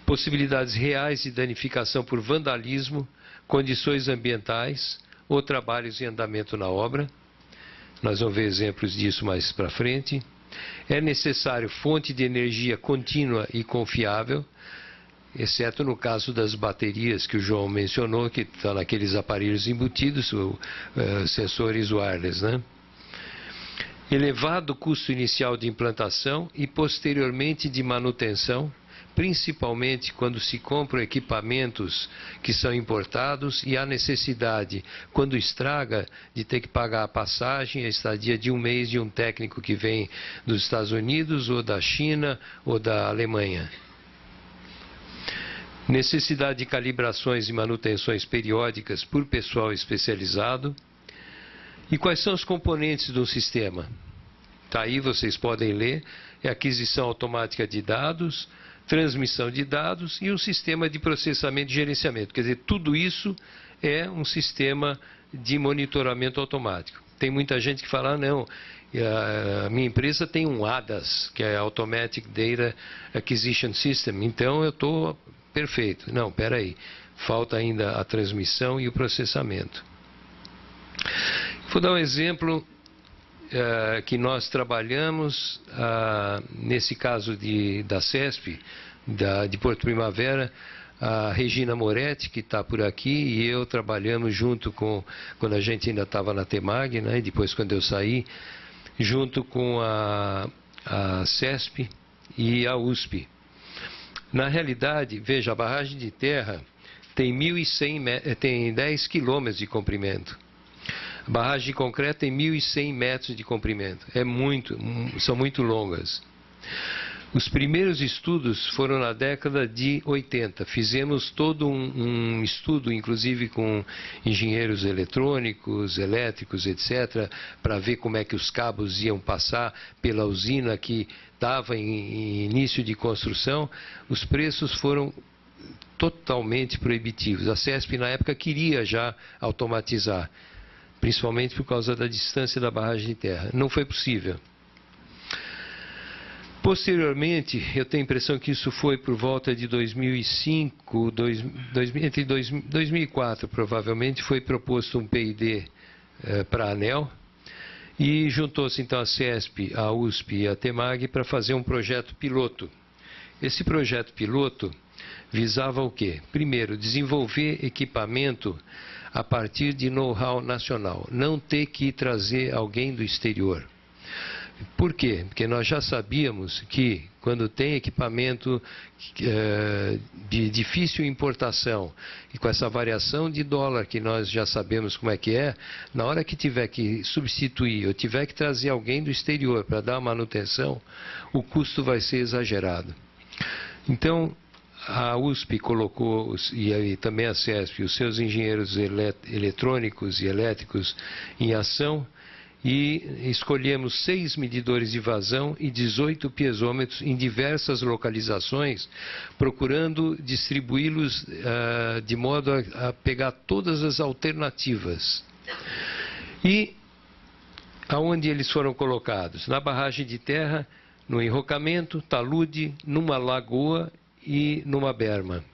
Possibilidades reais de danificação por vandalismo, condições ambientais ou trabalhos em andamento na obra. Nós vamos ver exemplos disso mais para frente. É necessário fonte de energia contínua e confiável, exceto no caso das baterias que o João mencionou, que estão naqueles aparelhos embutidos, sensores wireless, né? Elevado custo inicial de implantação e posteriormente de manutenção, principalmente quando se compram equipamentos que são importados e há necessidade, quando estraga, de ter que pagar a passagem, a estadia de um mês de um técnico que vem dos Estados Unidos, ou da China, ou da Alemanha. Necessidade de calibrações e manutenções periódicas por pessoal especializado. E quais são os componentes do sistema? Está aí, vocês podem ler. É aquisição automática de dados, transmissão de dados e um sistema de processamento e gerenciamento. Quer dizer, tudo isso é um sistema de monitoramento automático. Tem muita gente que fala, não, a minha empresa tem um ADAS, que é Automatic Data Acquisition System, então eu estou perfeito. Não, espera aí, falta ainda a transmissão e o processamento. Vou dar um exemplo que nós trabalhamos, nesse caso da CESP, de Porto Primavera, a Regina Moretti, que está por aqui, e eu trabalhamos junto com, quando a gente ainda estava na Temag, né, e depois quando eu saí, junto com a CESP e a USP. Na realidade, veja, a barragem de terra tem 1.100 tem 10 quilômetros de comprimento. A barragem de concreto tem 1.100 metros de comprimento. São muito longas. Os primeiros estudos foram na década de 80. Fizemos todo um estudo, inclusive com engenheiros eletrônicos, elétricos, etc., para ver como é que os cabos iam passar pela usina que estava em início de construção. Os preços foram totalmente proibitivos. A CESP, na época, queria já automatizar, principalmente por causa da distância da barragem de terra. Não foi possível. Posteriormente, eu tenho a impressão que isso foi por volta de 2005, entre 2004 provavelmente, foi proposto um PID para a ANEEL, e juntou-se então a CESP, a USP e a Temag para fazer um projeto piloto. Esse projeto piloto visava o quê? Primeiro, desenvolver equipamento a partir de know-how nacional, não ter que trazer alguém do exterior. Por quê? Porque nós já sabíamos que quando tem equipamento de difícil importação e com essa variação de dólar que nós já sabemos como é que é, na hora que tiver que substituir ou tiver que trazer alguém do exterior para dar manutenção, o custo vai ser exagerado. Então, a USP colocou, e também a CESP, os seus engenheiros eletrônicos e elétricos em ação, e escolhemos 6 medidores de vazão e 18 piezômetros em diversas localizações, procurando distribuí-los de modo a pegar todas as alternativas. E aonde eles foram colocados? Na barragem de terra, no enrocamento, talude, numa lagoa e numa berma.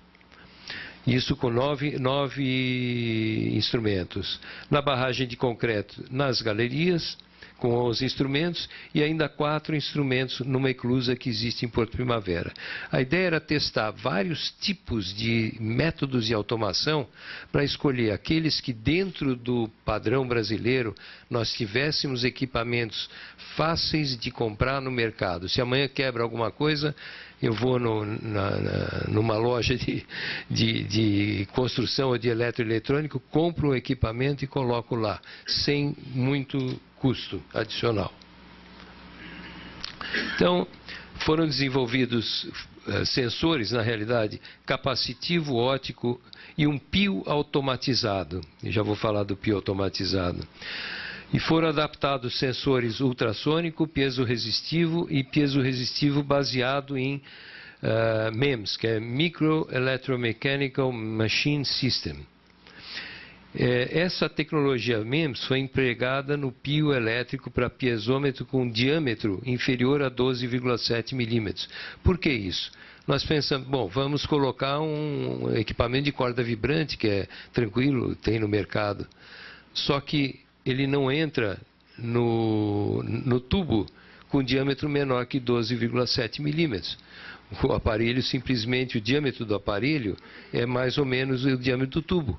Isso com nove instrumentos. Na barragem de concreto, nas galerias, com 11 instrumentos, e ainda 4 instrumentos numa eclusa que existe em Porto Primavera. A ideia era testar vários tipos de métodos de automação para escolher aqueles que, dentro do padrão brasileiro, nós tivéssemos equipamentos fáceis de comprar no mercado. Se amanhã quebra alguma coisa, eu vou numa loja de construção ou de eletroeletrônico, compro um equipamento e coloco lá, sem muito custo adicional. Então, foram desenvolvidos sensores, na realidade, capacitivo óptico e um pio automatizado. Eu já vou falar do pio automatizado. E foram adaptados sensores ultrassônico, piezo-resistivo e piezo-resistivo baseado em MEMS, que é Micro Electromechanical Machine System. Essa tecnologia MEMS foi empregada no pio elétrico para piezômetro com diâmetro inferior a 12,7 milímetros. Por que isso? Nós pensamos, bom, vamos colocar um equipamento de corda vibrante, que é tranquilo, tem no mercado. Só que ele não entra no tubo com diâmetro menor que 12,7 milímetros. O aparelho, simplesmente, o diâmetro do aparelho é mais ou menos o diâmetro do tubo.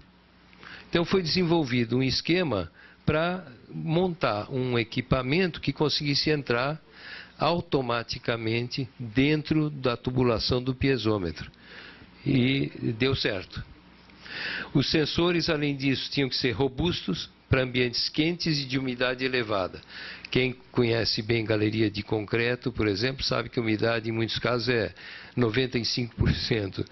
Então foi desenvolvido um esquema para montar um equipamento que conseguisse entrar automaticamente dentro da tubulação do piezômetro. E deu certo. Os sensores, além disso, tinham que ser robustos para ambientes quentes e de umidade elevada. Quem conhece bem galeria de concreto, por exemplo, sabe que a umidade em muitos casos é 95%.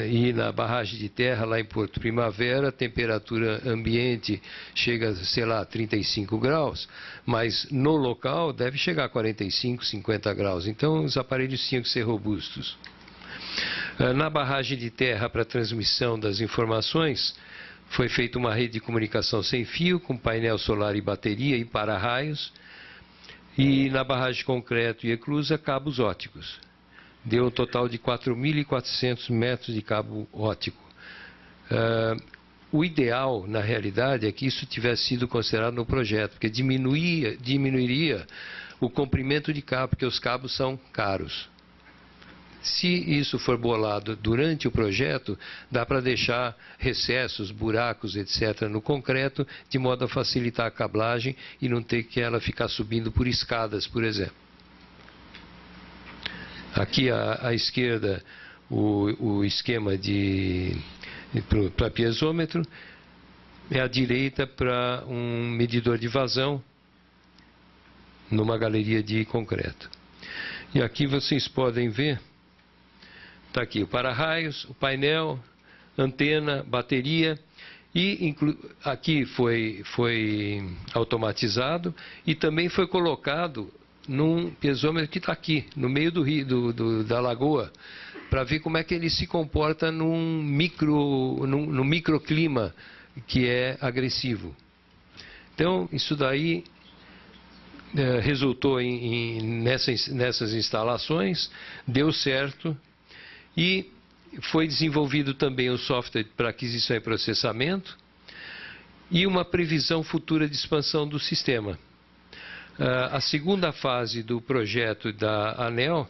E na barragem de terra, lá em Porto Primavera, a temperatura ambiente chega, sei lá, a 35 graus, mas no local deve chegar a 45, 50 graus. Então, os aparelhos tinham que ser robustos. Na barragem de terra, para transmissão das informações, foi feita uma rede de comunicação sem fio, com painel solar e bateria e para-raios. E na barragem de concreto e eclusa, cabos ópticos. Deu um total de 4.400 metros de cabo óptico. O ideal, na realidade, é que isso tivesse sido considerado no projeto, porque diminuiria o comprimento de cabo, porque os cabos são caros. Se isso for bolado durante o projeto, dá para deixar recessos, buracos, etc. no concreto, de modo a facilitar a cablagem e não ter que ela ficar subindo por escadas, por exemplo. Aqui à esquerda, o esquema para piezômetro, e à direita para um medidor de vazão numa galeria de concreto. E aqui vocês podem ver, está aqui o para-raios, o painel, antena, bateria, e aqui foi automatizado e também foi colocado num piezômetro que está aqui, no meio do rio, da lagoa, para ver como é que ele se comporta num microclima que é agressivo. Então, isso daí resultou nessas instalações, deu certo, e foi desenvolvido também um software para aquisição e processamento e uma previsão futura de expansão do sistema. A segunda fase do projeto da ANEEL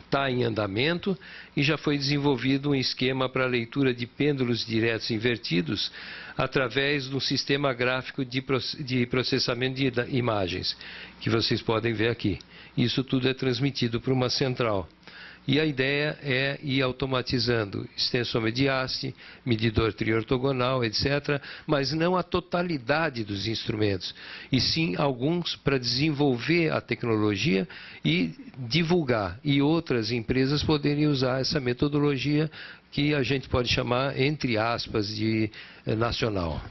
está em andamento e já foi desenvolvido um esquema para leitura de pêndulos diretos invertidos através de um sistema gráfico de processamento de imagens, que vocês podem ver aqui. Isso tudo é transmitido para uma central. E a ideia é ir automatizando extensômetro de haste, medidor triortogonal, etc., mas não a totalidade dos instrumentos, e sim alguns para desenvolver a tecnologia e divulgar, e outras empresas poderem usar essa metodologia que a gente pode chamar, entre aspas, de nacional.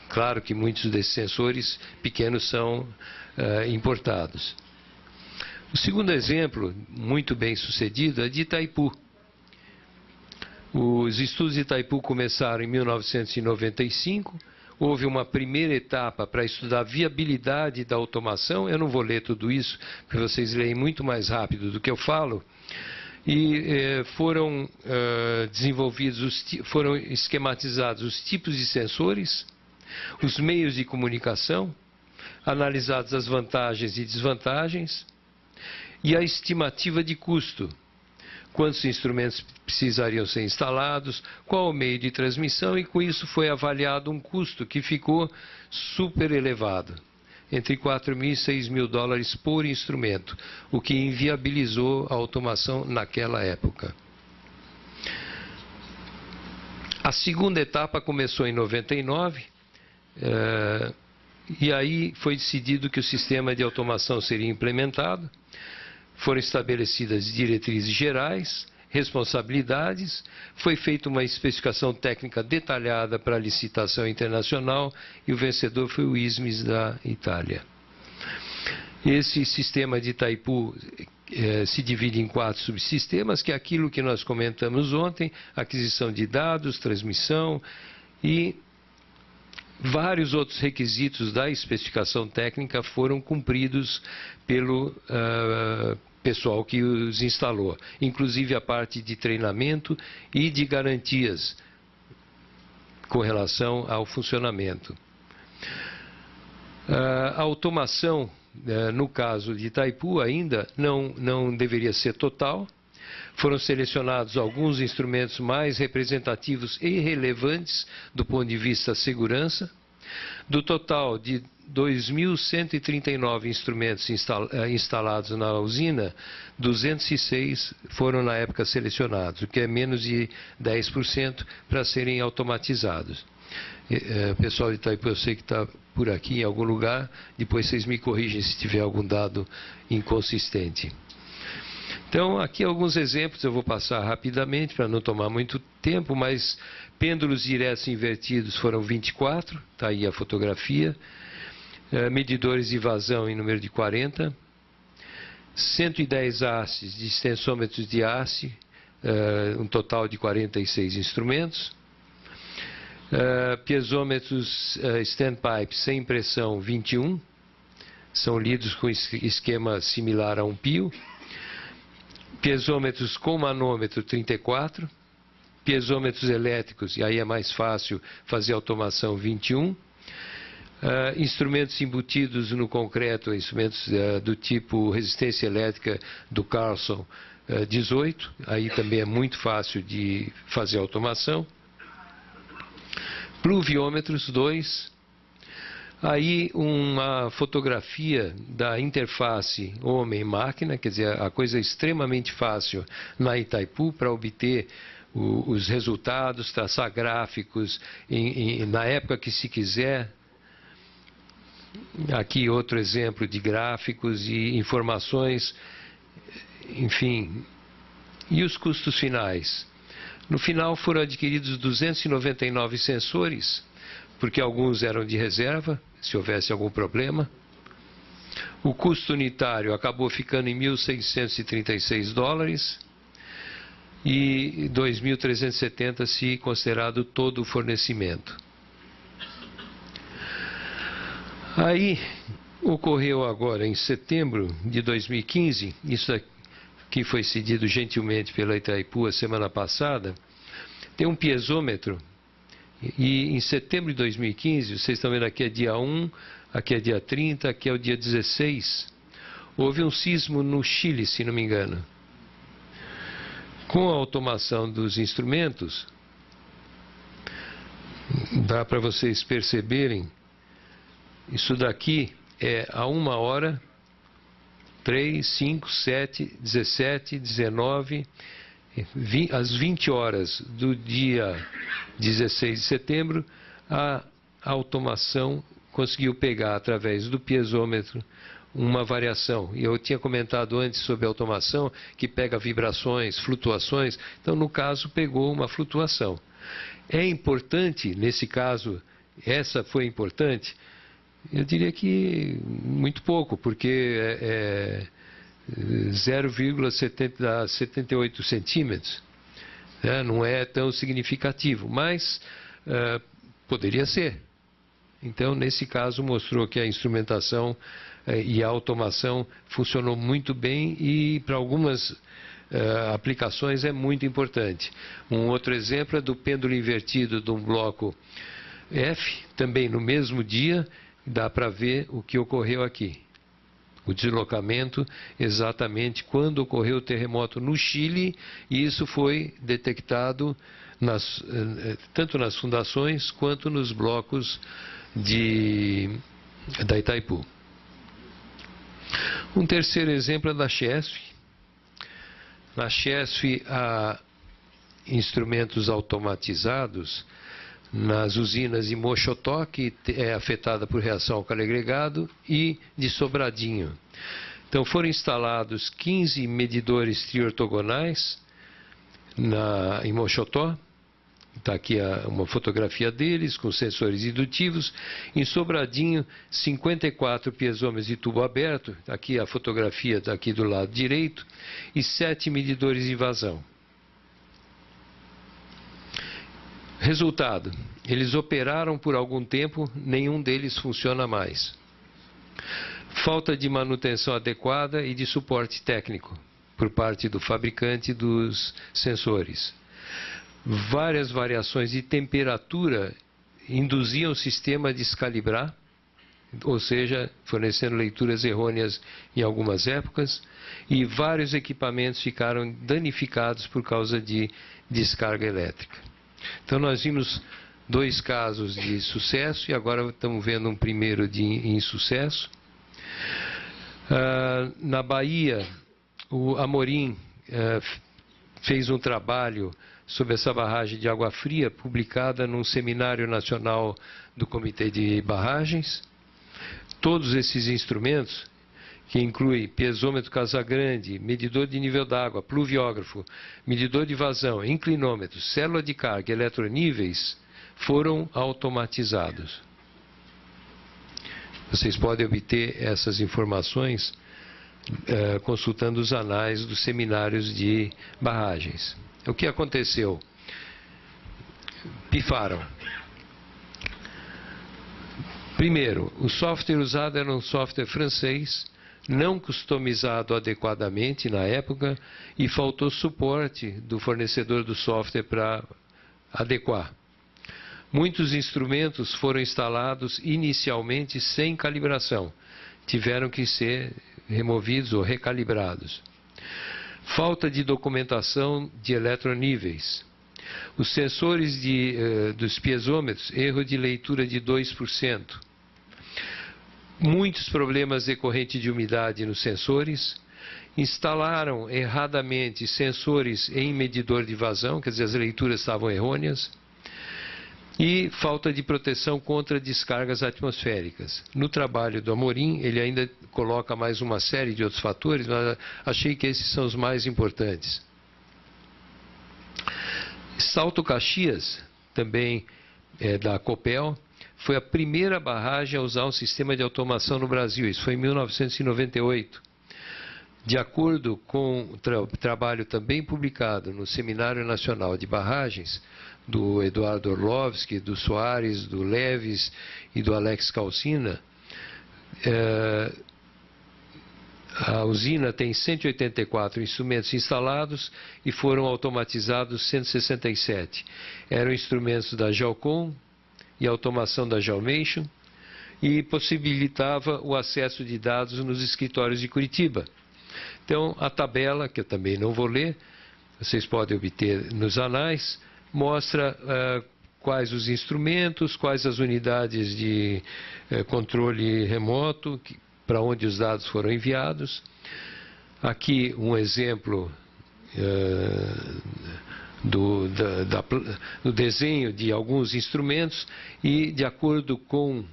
Claro que muitos desses sensores pequenos são importados. O segundo exemplo, muito bem sucedido, é de Itaipu. Os estudos de Itaipu começaram em 1995, houve uma primeira etapa para estudar a viabilidade da automação. Eu não vou ler tudo isso, porque vocês leem muito mais rápido do que eu falo. E foram desenvolvidos, foram esquematizados os tipos de sensores, os meios de comunicação, analisadas as vantagens e desvantagens e a estimativa de custo. Quantos instrumentos precisariam ser instalados, qual o meio de transmissão, e com isso foi avaliado um custo que ficou super elevado, entre 4 mil e 6 mil dólares por instrumento, o que inviabilizou a automação naquela época. A segunda etapa começou em 99, e aí foi decidido que o sistema de automação seria implementado. Foram estabelecidas diretrizes gerais, responsabilidades, foi feita uma especificação técnica detalhada para a licitação internacional e o vencedor foi o ISMES da Itália. Esse sistema de Itaipu se divide em 4 subsistemas, que é aquilo que nós comentamos ontem: aquisição de dados, transmissão e vários outros requisitos da especificação técnica foram cumpridos pelo pessoal que os instalou, inclusive a parte de treinamento e de garantias com relação ao funcionamento. A automação, no caso de Itaipu, ainda não deveria ser total. Foram selecionados alguns instrumentos mais representativos e relevantes do ponto de vista da segurança. Do total de 2.139 instrumentos instalados na usina, 206 foram na época selecionados, o que é menos de 10% para serem automatizados. Pessoal de Itaipu, eu sei que está por aqui em algum lugar, depois vocês me corrigem se tiver algum dado inconsistente. Então, aqui alguns exemplos, eu vou passar rapidamente para não tomar muito tempo, mas pêndulos diretos e invertidos foram 24, está aí a fotografia. Medidores de vazão em número de 40. 110 hastes de extensômetros de haste, um total de 46 instrumentos. Piezômetros standpipe sem pressão, 21. São lidos com esquema similar a um pio. Piezômetros com manômetro, 34. Piezômetros elétricos, e aí é mais fácil fazer automação, 21. Instrumentos embutidos no concreto, instrumentos do tipo resistência elétrica do Carlson, 18. Aí também é muito fácil de fazer automação. Pluviômetros, 2. Aí uma fotografia da interface homem-máquina, quer dizer, a coisa extremamente fácil na Itaipu para obter os resultados, traçar gráficos na época que se quiser. Aqui outro exemplo de gráficos e informações, enfim. E os custos finais? No final foram adquiridos 299 sensores, porque alguns eram de reserva, se houvesse algum problema. O custo unitário acabou ficando em 1.636 dólares e 2.370 se considerado todo o fornecimento. Aí ocorreu agora em setembro de 2015, isso aqui foi cedido gentilmente pela Itaipu a semana passada, tem um piezômetro. E em setembro de 2015, vocês estão vendo aqui é dia 1, aqui é dia 30, aqui é o dia 16, houve um sismo no Chile, se não me engano. Com a automação dos instrumentos, dá para vocês perceberem, isso daqui é a 1 hora, 3, 5, 7, 17, 19... às 20 horas do dia 16 de setembro, a automação conseguiu pegar, através do piezômetro, uma variação. E eu tinha comentado antes sobre a automação, que pega vibrações, flutuações. Então, no caso, pegou uma flutuação. É importante, nesse caso, essa foi importante? Eu diria que muito pouco, porque 0,78 centímetros, não é tão significativo, mas poderia ser. Então, nesse caso, mostrou que a instrumentação e a automação funcionou muito bem e para algumas aplicações é muito importante. Um outro exemplo é do pêndulo invertido de um bloco F, também no mesmo dia, dá para ver o que ocorreu aqui. O deslocamento exatamente quando ocorreu o terremoto no Chile, e isso foi detectado tanto nas fundações quanto nos blocos da Itaipu. Um terceiro exemplo é da Chesf. Na Chesf há instrumentos automatizados nas usinas de Mochotó, que é afetada por reação alcali agregado, e de Sobradinho. Então foram instalados 15 medidores triortogonais em Mochotó. Está aqui uma fotografia deles, com sensores indutivos. Em Sobradinho, 54 piezômetros de tubo aberto. Aqui a fotografia está aqui do lado direito. E 7 medidores de vazão. Resultado, eles operaram por algum tempo, nenhum deles funciona mais. Falta de manutenção adequada e de suporte técnico por parte do fabricante dos sensores. Várias variações de temperatura induziam o sistema a descalibrar, ou seja, fornecendo leituras errôneas em algumas épocas, e vários equipamentos ficaram danificados por causa de descarga elétrica. Então nós vimos 2 casos de sucesso e agora estamos vendo um primeiro de insucesso. Na Bahia, o Amorim fez um trabalho sobre essa barragem de água fria, publicada num seminário nacional do Comitê de Barragens. Todos esses instrumentos, que incluem piezômetro Casagrande, medidor de nível d'água, pluviógrafo, medidor de vazão, inclinômetro, célula de carga e eletroníveis, foram automatizados. Vocês podem obter essas informações consultando os anais dos seminários de barragens. O que aconteceu? Pifaram. Primeiro, o software usado era um software francês, não customizado adequadamente na época, e faltou suporte do fornecedor do software para adequar. Muitos instrumentos foram instalados inicialmente sem calibração, tiveram que ser removidos ou recalibrados. Falta de documentação de eletroníveis. Os sensores dos piezômetros, erro de leitura de 2%. Muitos problemas decorrentes de umidade nos sensores. Instalaram erradamente sensores em medidor de vazão, quer dizer, as leituras estavam errôneas. E falta de proteção contra descargas atmosféricas. No trabalho do Amorim, ele ainda coloca mais uma série de outros fatores, mas achei que esses são os mais importantes. Salto Caxias, também da Copel, foi a primeira barragem a usar um sistema de automação no Brasil. Isso foi em 1998. De acordo com o trabalho também publicado no Seminário Nacional de Barragens, do Eduardo Orlovsky, do Soares, do Leves e do Alex Calcina, a usina tem 184 instrumentos instalados e foram automatizados 167. Eram instrumentos da Geocom e automação da Geomation, e possibilitava o acesso de dados nos escritórios de Curitiba. Então, a tabela, que eu também não vou ler, vocês podem obter nos anais, mostra quais os instrumentos, quais as unidades de controle remoto, para onde os dados foram enviados. Aqui um exemplo do desenho de alguns instrumentos e, de acordo com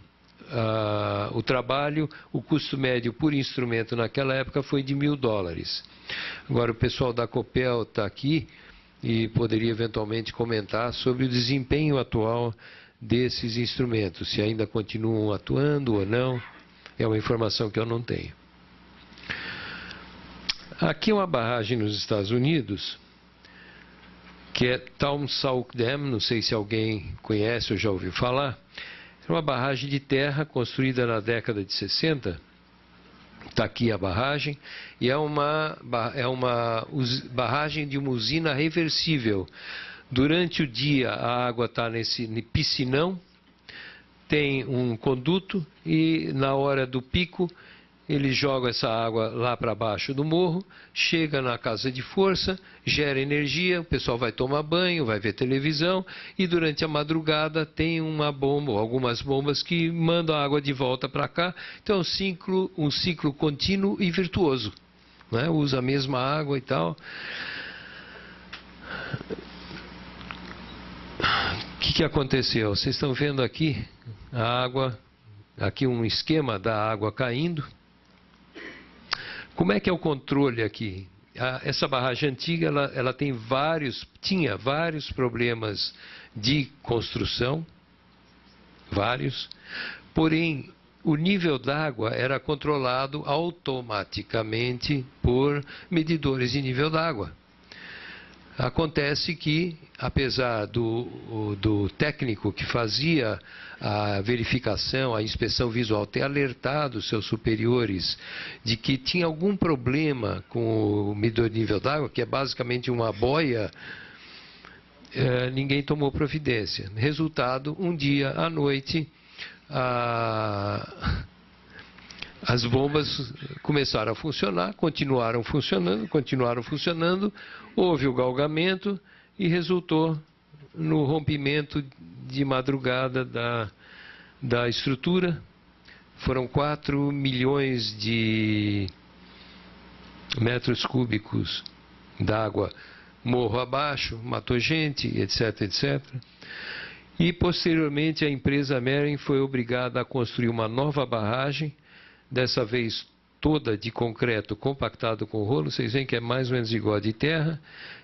o trabalho, o custo médio por instrumento naquela época foi de $1.000. Agora o pessoal da Copel está aqui e poderia eventualmente comentar sobre o desempenho atual desses instrumentos, se ainda continuam atuando ou não. É uma informação que eu não tenho. Aqui é uma barragem nos Estados Unidos, que é Town Sauk Dam, não sei se alguém conhece ou já ouviu falar. É uma barragem de terra construída na década de 60, Está aqui a barragem, e é uma barragem de uma usina reversível. Durante o dia a água está nesse piscinão, tem um conduto e na hora do pico ele joga essa água lá para baixo do morro, chega na casa de força, gera energia, o pessoal vai tomar banho, vai ver televisão e durante a madrugada tem uma bomba, ou algumas bombas que mandam a água de volta para cá. Então é um ciclo contínuo e virtuoso, né? Usa a mesma água e tal. O que aconteceu? Vocês estão vendo aqui a água, aqui um esquema da água caindo. Como é que é o controle aqui? Essa barragem antiga, ela tinha vários problemas de construção, vários, porém o nível d'água era controlado automaticamente por medidores de nível d'água. Acontece que, apesar do técnico que fazia a verificação, a inspeção visual, ter alertado seus superiores de que tinha algum problema com o medidor de nível d'água, que é basicamente uma boia, ninguém tomou providência. Resultado, um dia à noite, as bombas começaram a funcionar, continuaram funcionando, houve o galgamento e resultou no rompimento de madrugada da estrutura. Foram 4 milhões de metros cúbicos d'água morro abaixo, matou gente, etc, etc. E posteriormente a empresa Meren foi obrigada a construir uma nova barragem, dessa vez toda de concreto compactado com rolo. Vocês veem que é mais ou menos igual a de terra,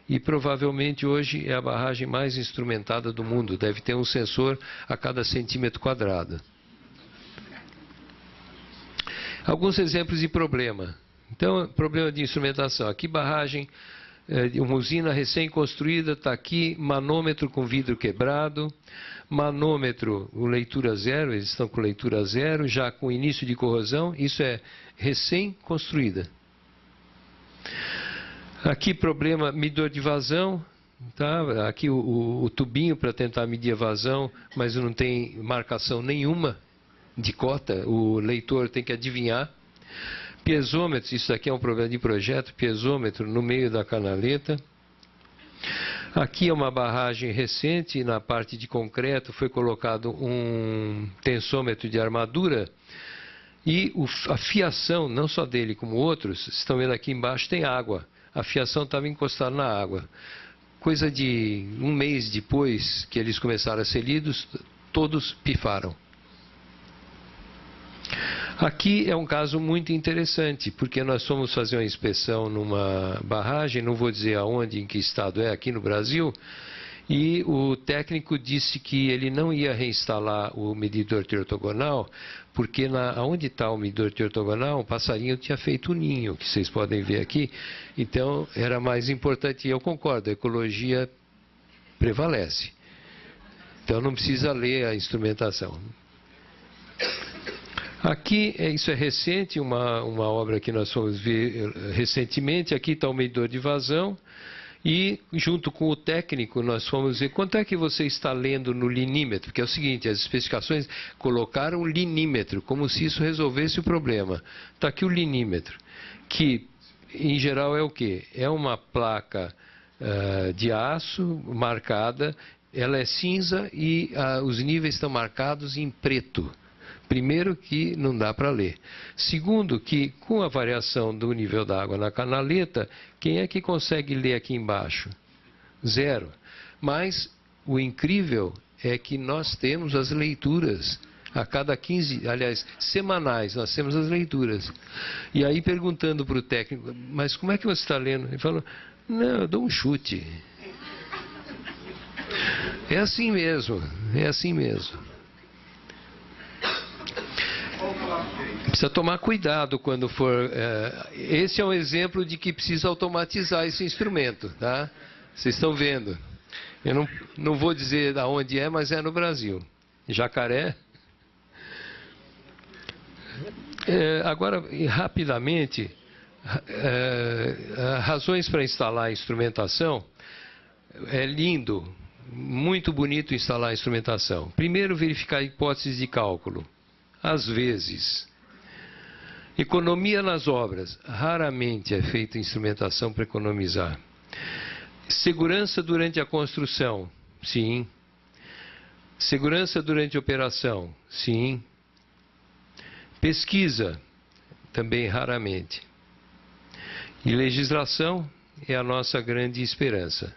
e provavelmente hoje é a barragem mais instrumentada do mundo, deve ter um sensor a cada centímetro quadrado. Alguns exemplos de problema. Então, problema de instrumentação. Aqui barragem, uma usina recém-construída, está aqui, manômetro com vidro quebrado, manômetro com leitura zero, eles estão com leitura zero, já com início de corrosão, isso é recém-construída. Aqui problema, medidor de vazão, tá? Aqui o tubinho para tentar medir a vazão, mas não tem marcação nenhuma de cota, o leitor tem que adivinhar. Piezômetro, isso aqui é um problema de projeto, piezômetro no meio da canaleta. Aqui é uma barragem recente, na parte de concreto foi colocado um tensômetro de armadura e a fiação, não só dele como outros, estão vendo aqui embaixo tem água, a fiação estava encostada na água. Coisa de um mês depois que eles começaram a ser lidos, todos pifaram. Aqui é um caso muito interessante, porque nós fomos fazer uma inspeção numa barragem, não vou dizer aonde, em que estado é, aqui no Brasil, e o técnico disse que ele não ia reinstalar o medidor de ortogonal, porque onde está o medidor de ortogonal, o passarinho tinha feito o ninho, que vocês podem ver aqui, então era mais importante, e eu concordo, a ecologia prevalece. Então não precisa ler a instrumentação. Aqui, isso é recente, uma obra que nós fomos ver recentemente. Aqui está o medidor de vazão e, junto com o técnico, nós fomos ver quanto é que você está lendo no linímetro. Porque é o seguinte, as especificações colocaram linímetro, como se isso resolvesse o problema. Está aqui o linímetro, que, em geral, é o quê? É uma placa de aço marcada, ela é cinza e os níveis estão marcados em preto. Primeiro, que não dá para ler. Segundo, que com a variação do nível da água na canaleta, quem é que consegue ler aqui embaixo? Zero. Mas o incrível é que nós temos as leituras. A cada 15, aliás, semanais, nós temos as leituras. E aí perguntando para o técnico, mas como é que você está lendo? Ele falou, não, eu dou um chute. É assim mesmo, é assim mesmo. Precisa tomar cuidado quando for... esse é um exemplo de que precisa automatizar esse instrumento, tá? Vocês estão vendo. Eu não vou dizer aonde é, mas é no Brasil. Jacaré. Agora, rapidamente, razões para instalar a instrumentação. É lindo, muito bonito instalar a instrumentação. Primeiro, verificar hipóteses de cálculo. Às vezes, economia nas obras. Raramente é feita instrumentação para economizar. Segurança durante a construção. Sim. Segurança durante a operação. Sim. Pesquisa. Também raramente. E legislação é a nossa grande esperança.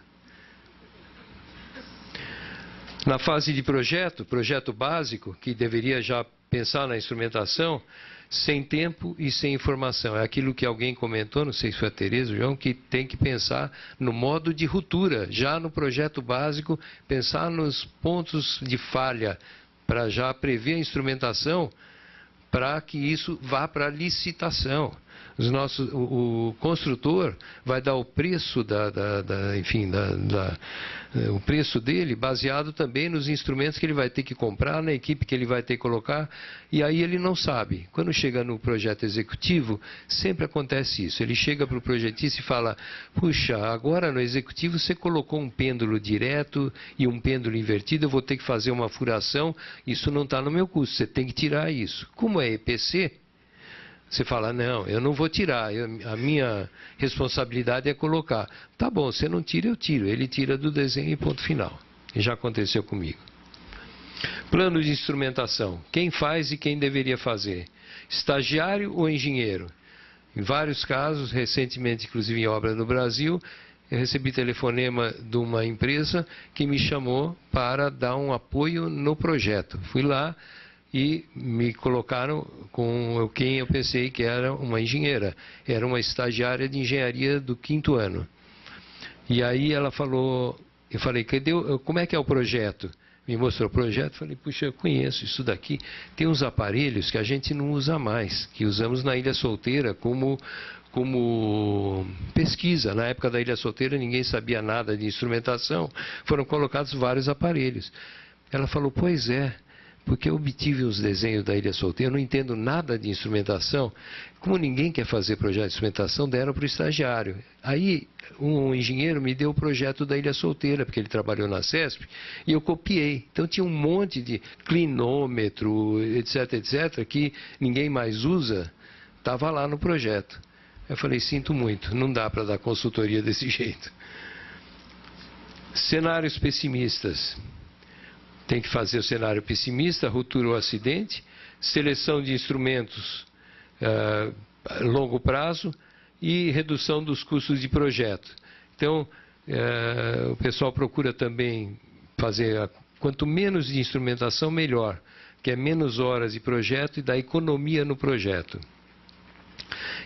Na fase de projeto básico, que deveria já pensar na instrumentação, sem tempo e sem informação. É aquilo que alguém comentou, não sei se foi a Tereza ou João, que tem que pensar no modo de ruptura, já no projeto básico, pensar nos pontos de falha, para já prever a instrumentação, para que isso vá para a licitação. O construtor vai dar o preço o preço dele baseado também nos instrumentos que ele vai ter que comprar, na equipe que ele vai ter que colocar, e aí ele não sabe. Quando chega no projeto executivo, sempre acontece isso. Ele chega para o projetista e fala: puxa, agora no executivo você colocou um pêndulo direto e um pêndulo invertido, eu vou ter que fazer uma furação, isso não está no meu custo, você tem que tirar isso. Como é EPC, você fala: não, eu não vou tirar, a minha responsabilidade é colocar. Tá bom, você não tira, eu tiro. Ele tira do desenho e ponto final. E já aconteceu comigo. Plano de instrumentação. Quem faz e quem deveria fazer? Estagiário ou engenheiro? Em vários casos, recentemente, inclusive em obra no Brasil, eu recebi telefonema de uma empresa que me chamou para dar um apoio no projeto. Fui lá e me colocaram com quem eu pensei que era uma engenheira. Era uma estagiária de engenharia do 5º ano. E aí ela falou, eu falei: como é que é o projeto? Me mostrou o projeto, falei: puxa, eu conheço isso daqui. Tem uns aparelhos que a gente não usa mais, que usamos na Ilha Solteira como pesquisa. Na época da Ilha Solteira ninguém sabia nada de instrumentação, foram colocados vários aparelhos. Ela falou: pois é, porque eu obtive os desenhos da Ilha Solteira, eu não entendo nada de instrumentação. Como ninguém quer fazer projeto de instrumentação, deram para o estagiário. Aí um engenheiro me deu o projeto da Ilha Solteira, porque ele trabalhou na CESP, e eu copiei. Então tinha um monte de clinômetro, etc, etc, que ninguém mais usa, estava lá no projeto. Eu falei: sinto muito, não dá para dar consultoria desse jeito. Cenários pessimistas. Tem que fazer o cenário pessimista, ruptura ou acidente, seleção de instrumentos longo prazo e redução dos custos de projeto. Então, o pessoal procura também fazer, quanto menos de instrumentação, melhor, que é menos horas de projeto e dá economia no projeto.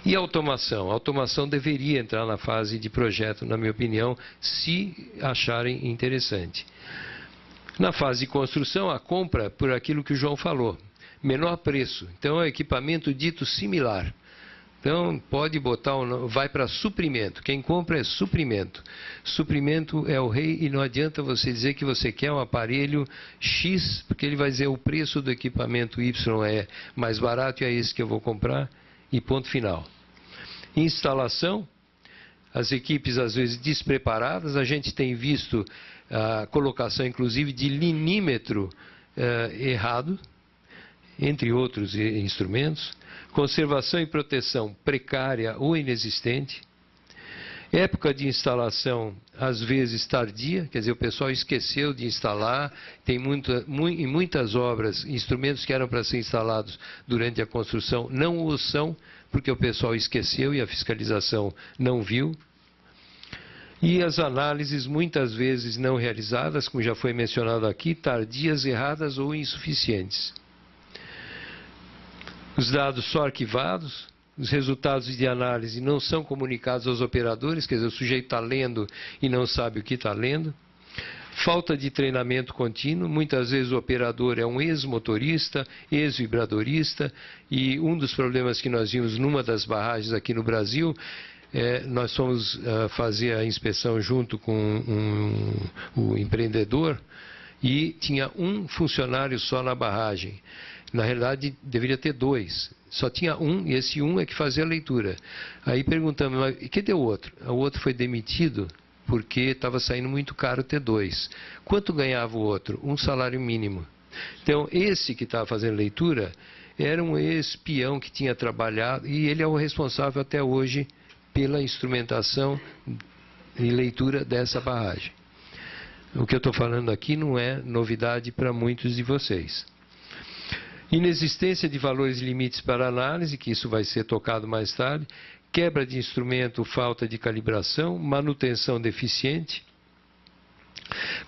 E automação? A automação deveria entrar na fase de projeto, na minha opinião, se acharem interessante. Na fase de construção, a compra por aquilo que o João falou, menor preço. Então, é um equipamento dito similar. Então, pode botar, vai para suprimento. Quem compra é suprimento. Suprimento é o rei e não adianta você dizer que você quer um aparelho X, porque ele vai dizer o preço do equipamento Y é mais barato e é esse que eu vou comprar, e ponto final. Instalação, as equipes às vezes despreparadas, a gente tem visto a colocação inclusive de linímetro errado, entre outros instrumentos. Conservação e proteção precária ou inexistente. Época de instalação, às vezes, tardia, quer dizer, o pessoal esqueceu de instalar. Tem em muitas obras, instrumentos que eram para ser instalados durante a construção não o são, porque o pessoal esqueceu e a fiscalização não viu. E as análises, muitas vezes não realizadas, como já foi mencionado aqui, tardias, erradas ou insuficientes. Os dados só arquivados, os resultados de análise não são comunicados aos operadores, quer dizer, o sujeito está lendo e não sabe o que está lendo. Falta de treinamento contínuo, muitas vezes o operador é um ex-motorista, ex-vibradorista, e um dos problemas que nós vimos numa das barragens aqui no Brasil, nós fomos fazer a inspeção junto com o empreendedor, e tinha um funcionário só na barragem. Na realidade, deveria ter 2. Só tinha um, e esse um é que fazia a leitura. Aí perguntamos, mas cadê o outro? O outro foi demitido porque estava saindo muito caro ter 2. Quanto ganhava o outro? Um salário mínimo. Então, esse que estava fazendo leitura era um ex-peão que tinha trabalhado, e ele é o responsável até hoje pela instrumentação e leitura dessa barragem. O que eu estou falando aqui não é novidade para muitos de vocês. Inexistência de valores limites para análise, que isso vai ser tocado mais tarde, quebra de instrumento, falta de calibração, manutenção deficiente,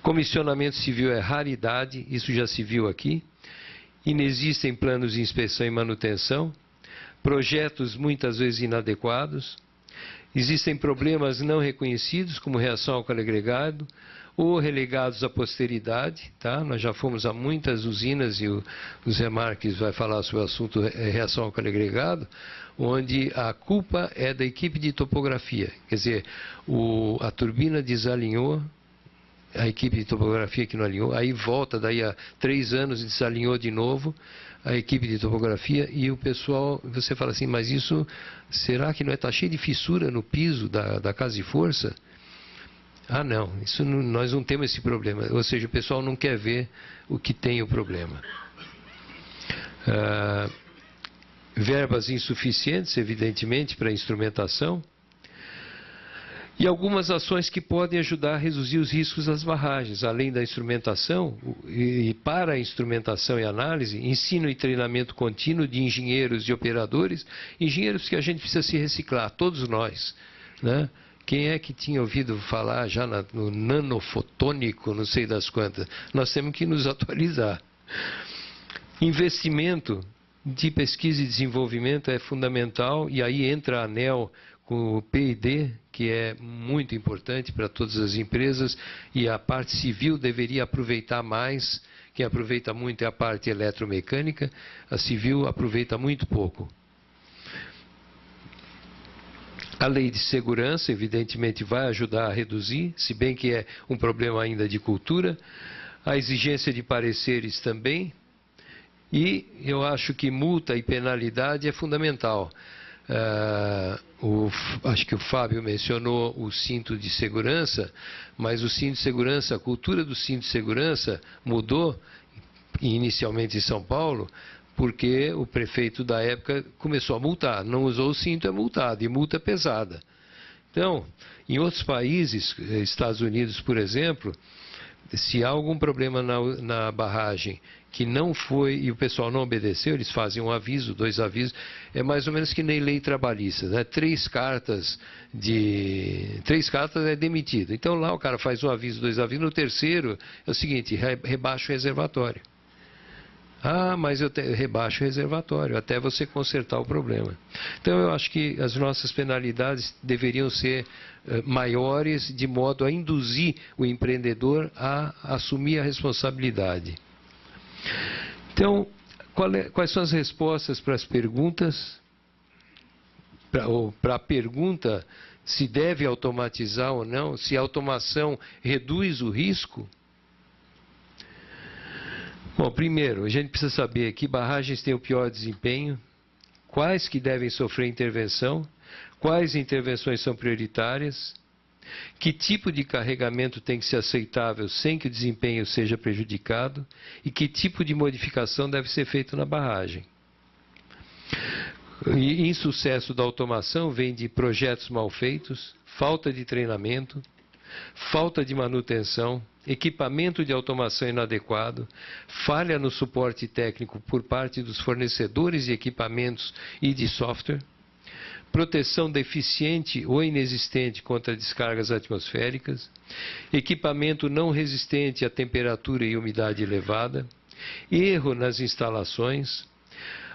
comissionamento civil é raridade, isso já se viu aqui, inexistem planos de inspeção e manutenção, projetos muitas vezes inadequados, existem problemas não reconhecidos, como reação ao álcool agregado, ou relegados à posteridade, tá? Nós já fomos a muitas usinas, e o Zé Marques vai falar sobre o assunto reação ao álcool agregado, onde a culpa é da equipe de topografia. Quer dizer, a turbina desalinhou, a equipe de topografia que não alinhou, aí volta, daí a 3 anos desalinhou de novo a equipe de topografia, e o pessoal, você fala assim, mas isso, será que não está cheio de fissura no piso da casa de força? Ah, não, isso não, nós não temos esse problema. Ou seja, o pessoal não quer ver o que tem o problema. Verbas insuficientes, evidentemente, para a instrumentação. E algumas ações que podem ajudar a reduzir os riscos das barragens, além da instrumentação, e para a instrumentação e análise, ensino e treinamento contínuo de engenheiros e operadores, engenheiros que a gente precisa se reciclar, todos nós, né? Quem é que tinha ouvido falar já no nanofotônico, não sei das quantas? Nós temos que nos atualizar. Investimento de pesquisa e desenvolvimento é fundamental, e aí entra a ANEEL com o P&D, que é muito importante para todas as empresas, e a parte civil deveria aproveitar mais. Quem aproveita muito é a parte eletromecânica, a civil aproveita muito pouco. A lei de segurança, evidentemente, vai ajudar a reduzir, se bem que é um problema ainda de cultura. A exigência de pareceres também. E eu acho que multa e penalidade é fundamental. Acho que o Fábio mencionou o cinto de segurança, mas o cinto de segurança, a cultura do cinto de segurança mudou, inicialmente em São Paulo, porque o prefeito da época começou a multar. Não usou o cinto, é multado, e multa pesada. Então, em outros países, Estados Unidos, por exemplo, se há algum problema na barragem que não foi, e o pessoal não obedeceu, eles fazem um aviso, 2 avisos, é mais ou menos que nem lei trabalhista, né? 3 cartas é demitido. Então lá o cara faz um aviso, 2 avisos, no terceiro é o seguinte, rebaixa o reservatório. Ah, mas eu rebaixo o reservatório, até você consertar o problema. Então eu acho que as nossas penalidades deveriam ser maiores, de modo a induzir o empreendedor a assumir a responsabilidade. Então, quais são as respostas para as perguntas? Para a pergunta se deve automatizar ou não, se a automação reduz o risco? Bom, primeiro, a gente precisa saber que barragens têm o pior desempenho, quais que devem sofrer intervenção, quais intervenções são prioritárias, que tipo de carregamento tem que ser aceitável sem que o desempenho seja prejudicado e que tipo de modificação deve ser feito na barragem. E insucesso da automação vem de projetos mal feitos, falta de treinamento, falta de manutenção, equipamento de automação inadequado, falha no suporte técnico por parte dos fornecedores de equipamentos e de software, proteção deficiente ou inexistente contra descargas atmosféricas, equipamento não resistente à temperatura e umidade elevada, erro nas instalações,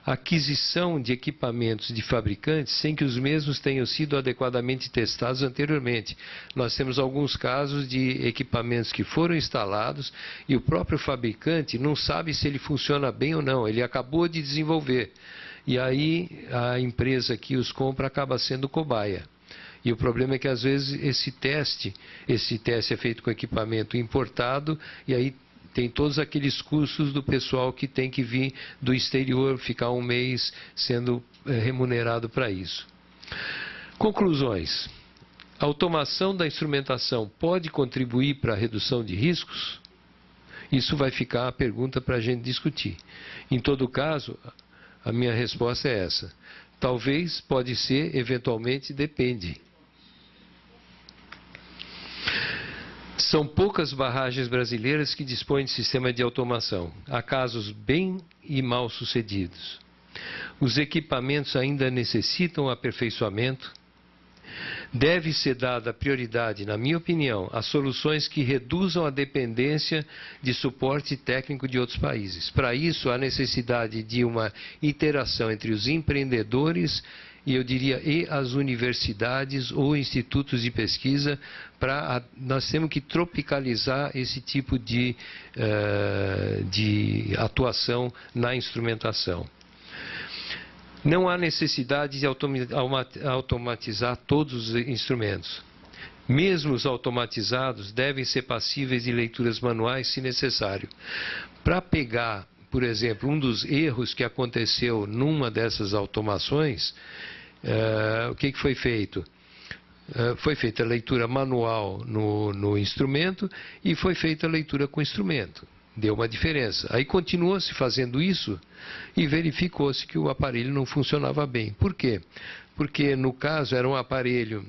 aquisição de equipamentos de fabricantes sem que os mesmos tenham sido adequadamente testados anteriormente. Nós temos alguns casos de equipamentos que foram instalados e o próprio fabricante não sabe se ele funciona bem ou não, ele acabou de desenvolver. E aí a empresa que os compra acaba sendo cobaia. E o problema é que às vezes esse teste é feito com equipamento importado e aí tem todos aqueles custos do pessoal que tem que vir do exterior, ficar um mês sendo remunerado para isso. Conclusões. A automação da instrumentação pode contribuir para a redução de riscos? Isso vai ficar a pergunta para a gente discutir. Em todo caso, a minha resposta é essa. Talvez, pode ser, eventualmente, depende. São poucas barragens brasileiras que dispõem de sistema de automação. Há casos bem e mal sucedidos. Os equipamentos ainda necessitam aperfeiçoamento. Deve ser dada prioridade, na minha opinião, a soluções que reduzam a dependência de suporte técnico de outros países. Para isso, há necessidade de uma interação entre os empreendedores e, eu diria, e as universidades ou institutos de pesquisa. Nós temos que tropicalizar esse tipo de atuação na instrumentação. Não há necessidade de automatizar todos os instrumentos. Mesmo os automatizados devem ser passíveis de leituras manuais, se necessário. Para pegar, por exemplo, um dos erros que aconteceu numa dessas automações, o que foi feito? Foi feita a leitura manual no instrumento e foi feita a leitura com o instrumento. Deu uma diferença. Aí continuou-se fazendo isso e verificou-se que o aparelho não funcionava bem. Por quê? Porque, no caso, era um aparelho,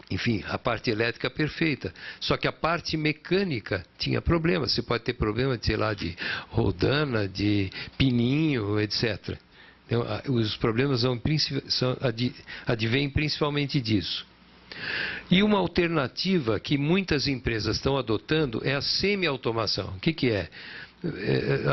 enfim, a parte elétrica perfeita. Só que a parte mecânica tinha problema. Você pode ter problema, sei lá, de rodana, de pininho, etc. Então, os problemas advêm principalmente disso. E uma alternativa que muitas empresas estão adotando é a semi-automação. O que é?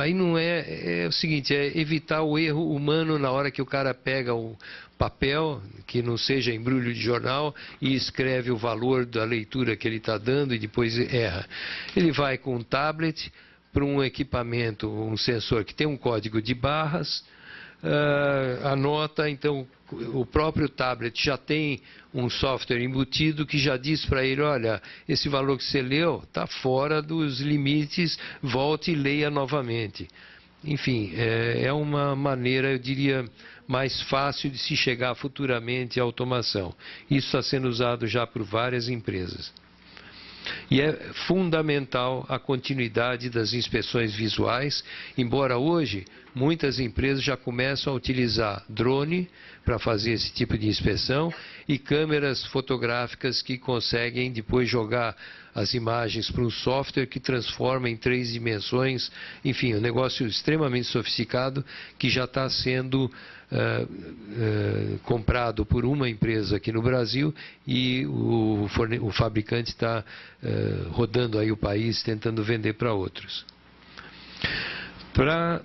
Aí não é o seguinte, é evitar o erro humano na hora que o cara pega o papel, que não seja embrulho de jornal, e escreve o valor da leitura que ele está dando e depois erra. Ele vai com um tablet para um equipamento, um sensor que tem um código de barras, anota, então o próprio tablet já tem um software embutido que já diz para ele, olha, esse valor que você leu está fora dos limites, volte e leia novamente. Enfim, é uma maneira, eu diria, mais fácil de se chegar futuramente à automação. Isso está sendo usado já por várias empresas. E é fundamental a continuidade das inspeções visuais, embora hoje muitas empresas já começam a utilizar drone para fazer esse tipo de inspeção e câmeras fotográficas que conseguem depois jogar as imagens para um software que transforma em 3 dimensões. Enfim, um negócio extremamente sofisticado que já está sendo comprado por uma empresa aqui no Brasil e o fabricante está rodando aí o país tentando vender para outros. Para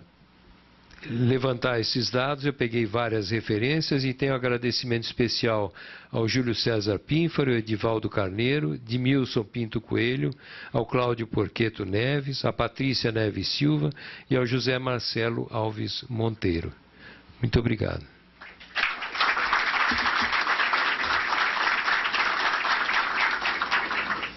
levantar esses dados, eu peguei várias referências e tenho agradecimento especial ao Júlio César Pínfaro, Edivaldo Carneiro, Dimilson Pinto Coelho, ao Cláudio Porqueto Neves, à Patrícia Neves Silva e ao José Marcelo Alves Monteiro. Muito obrigado.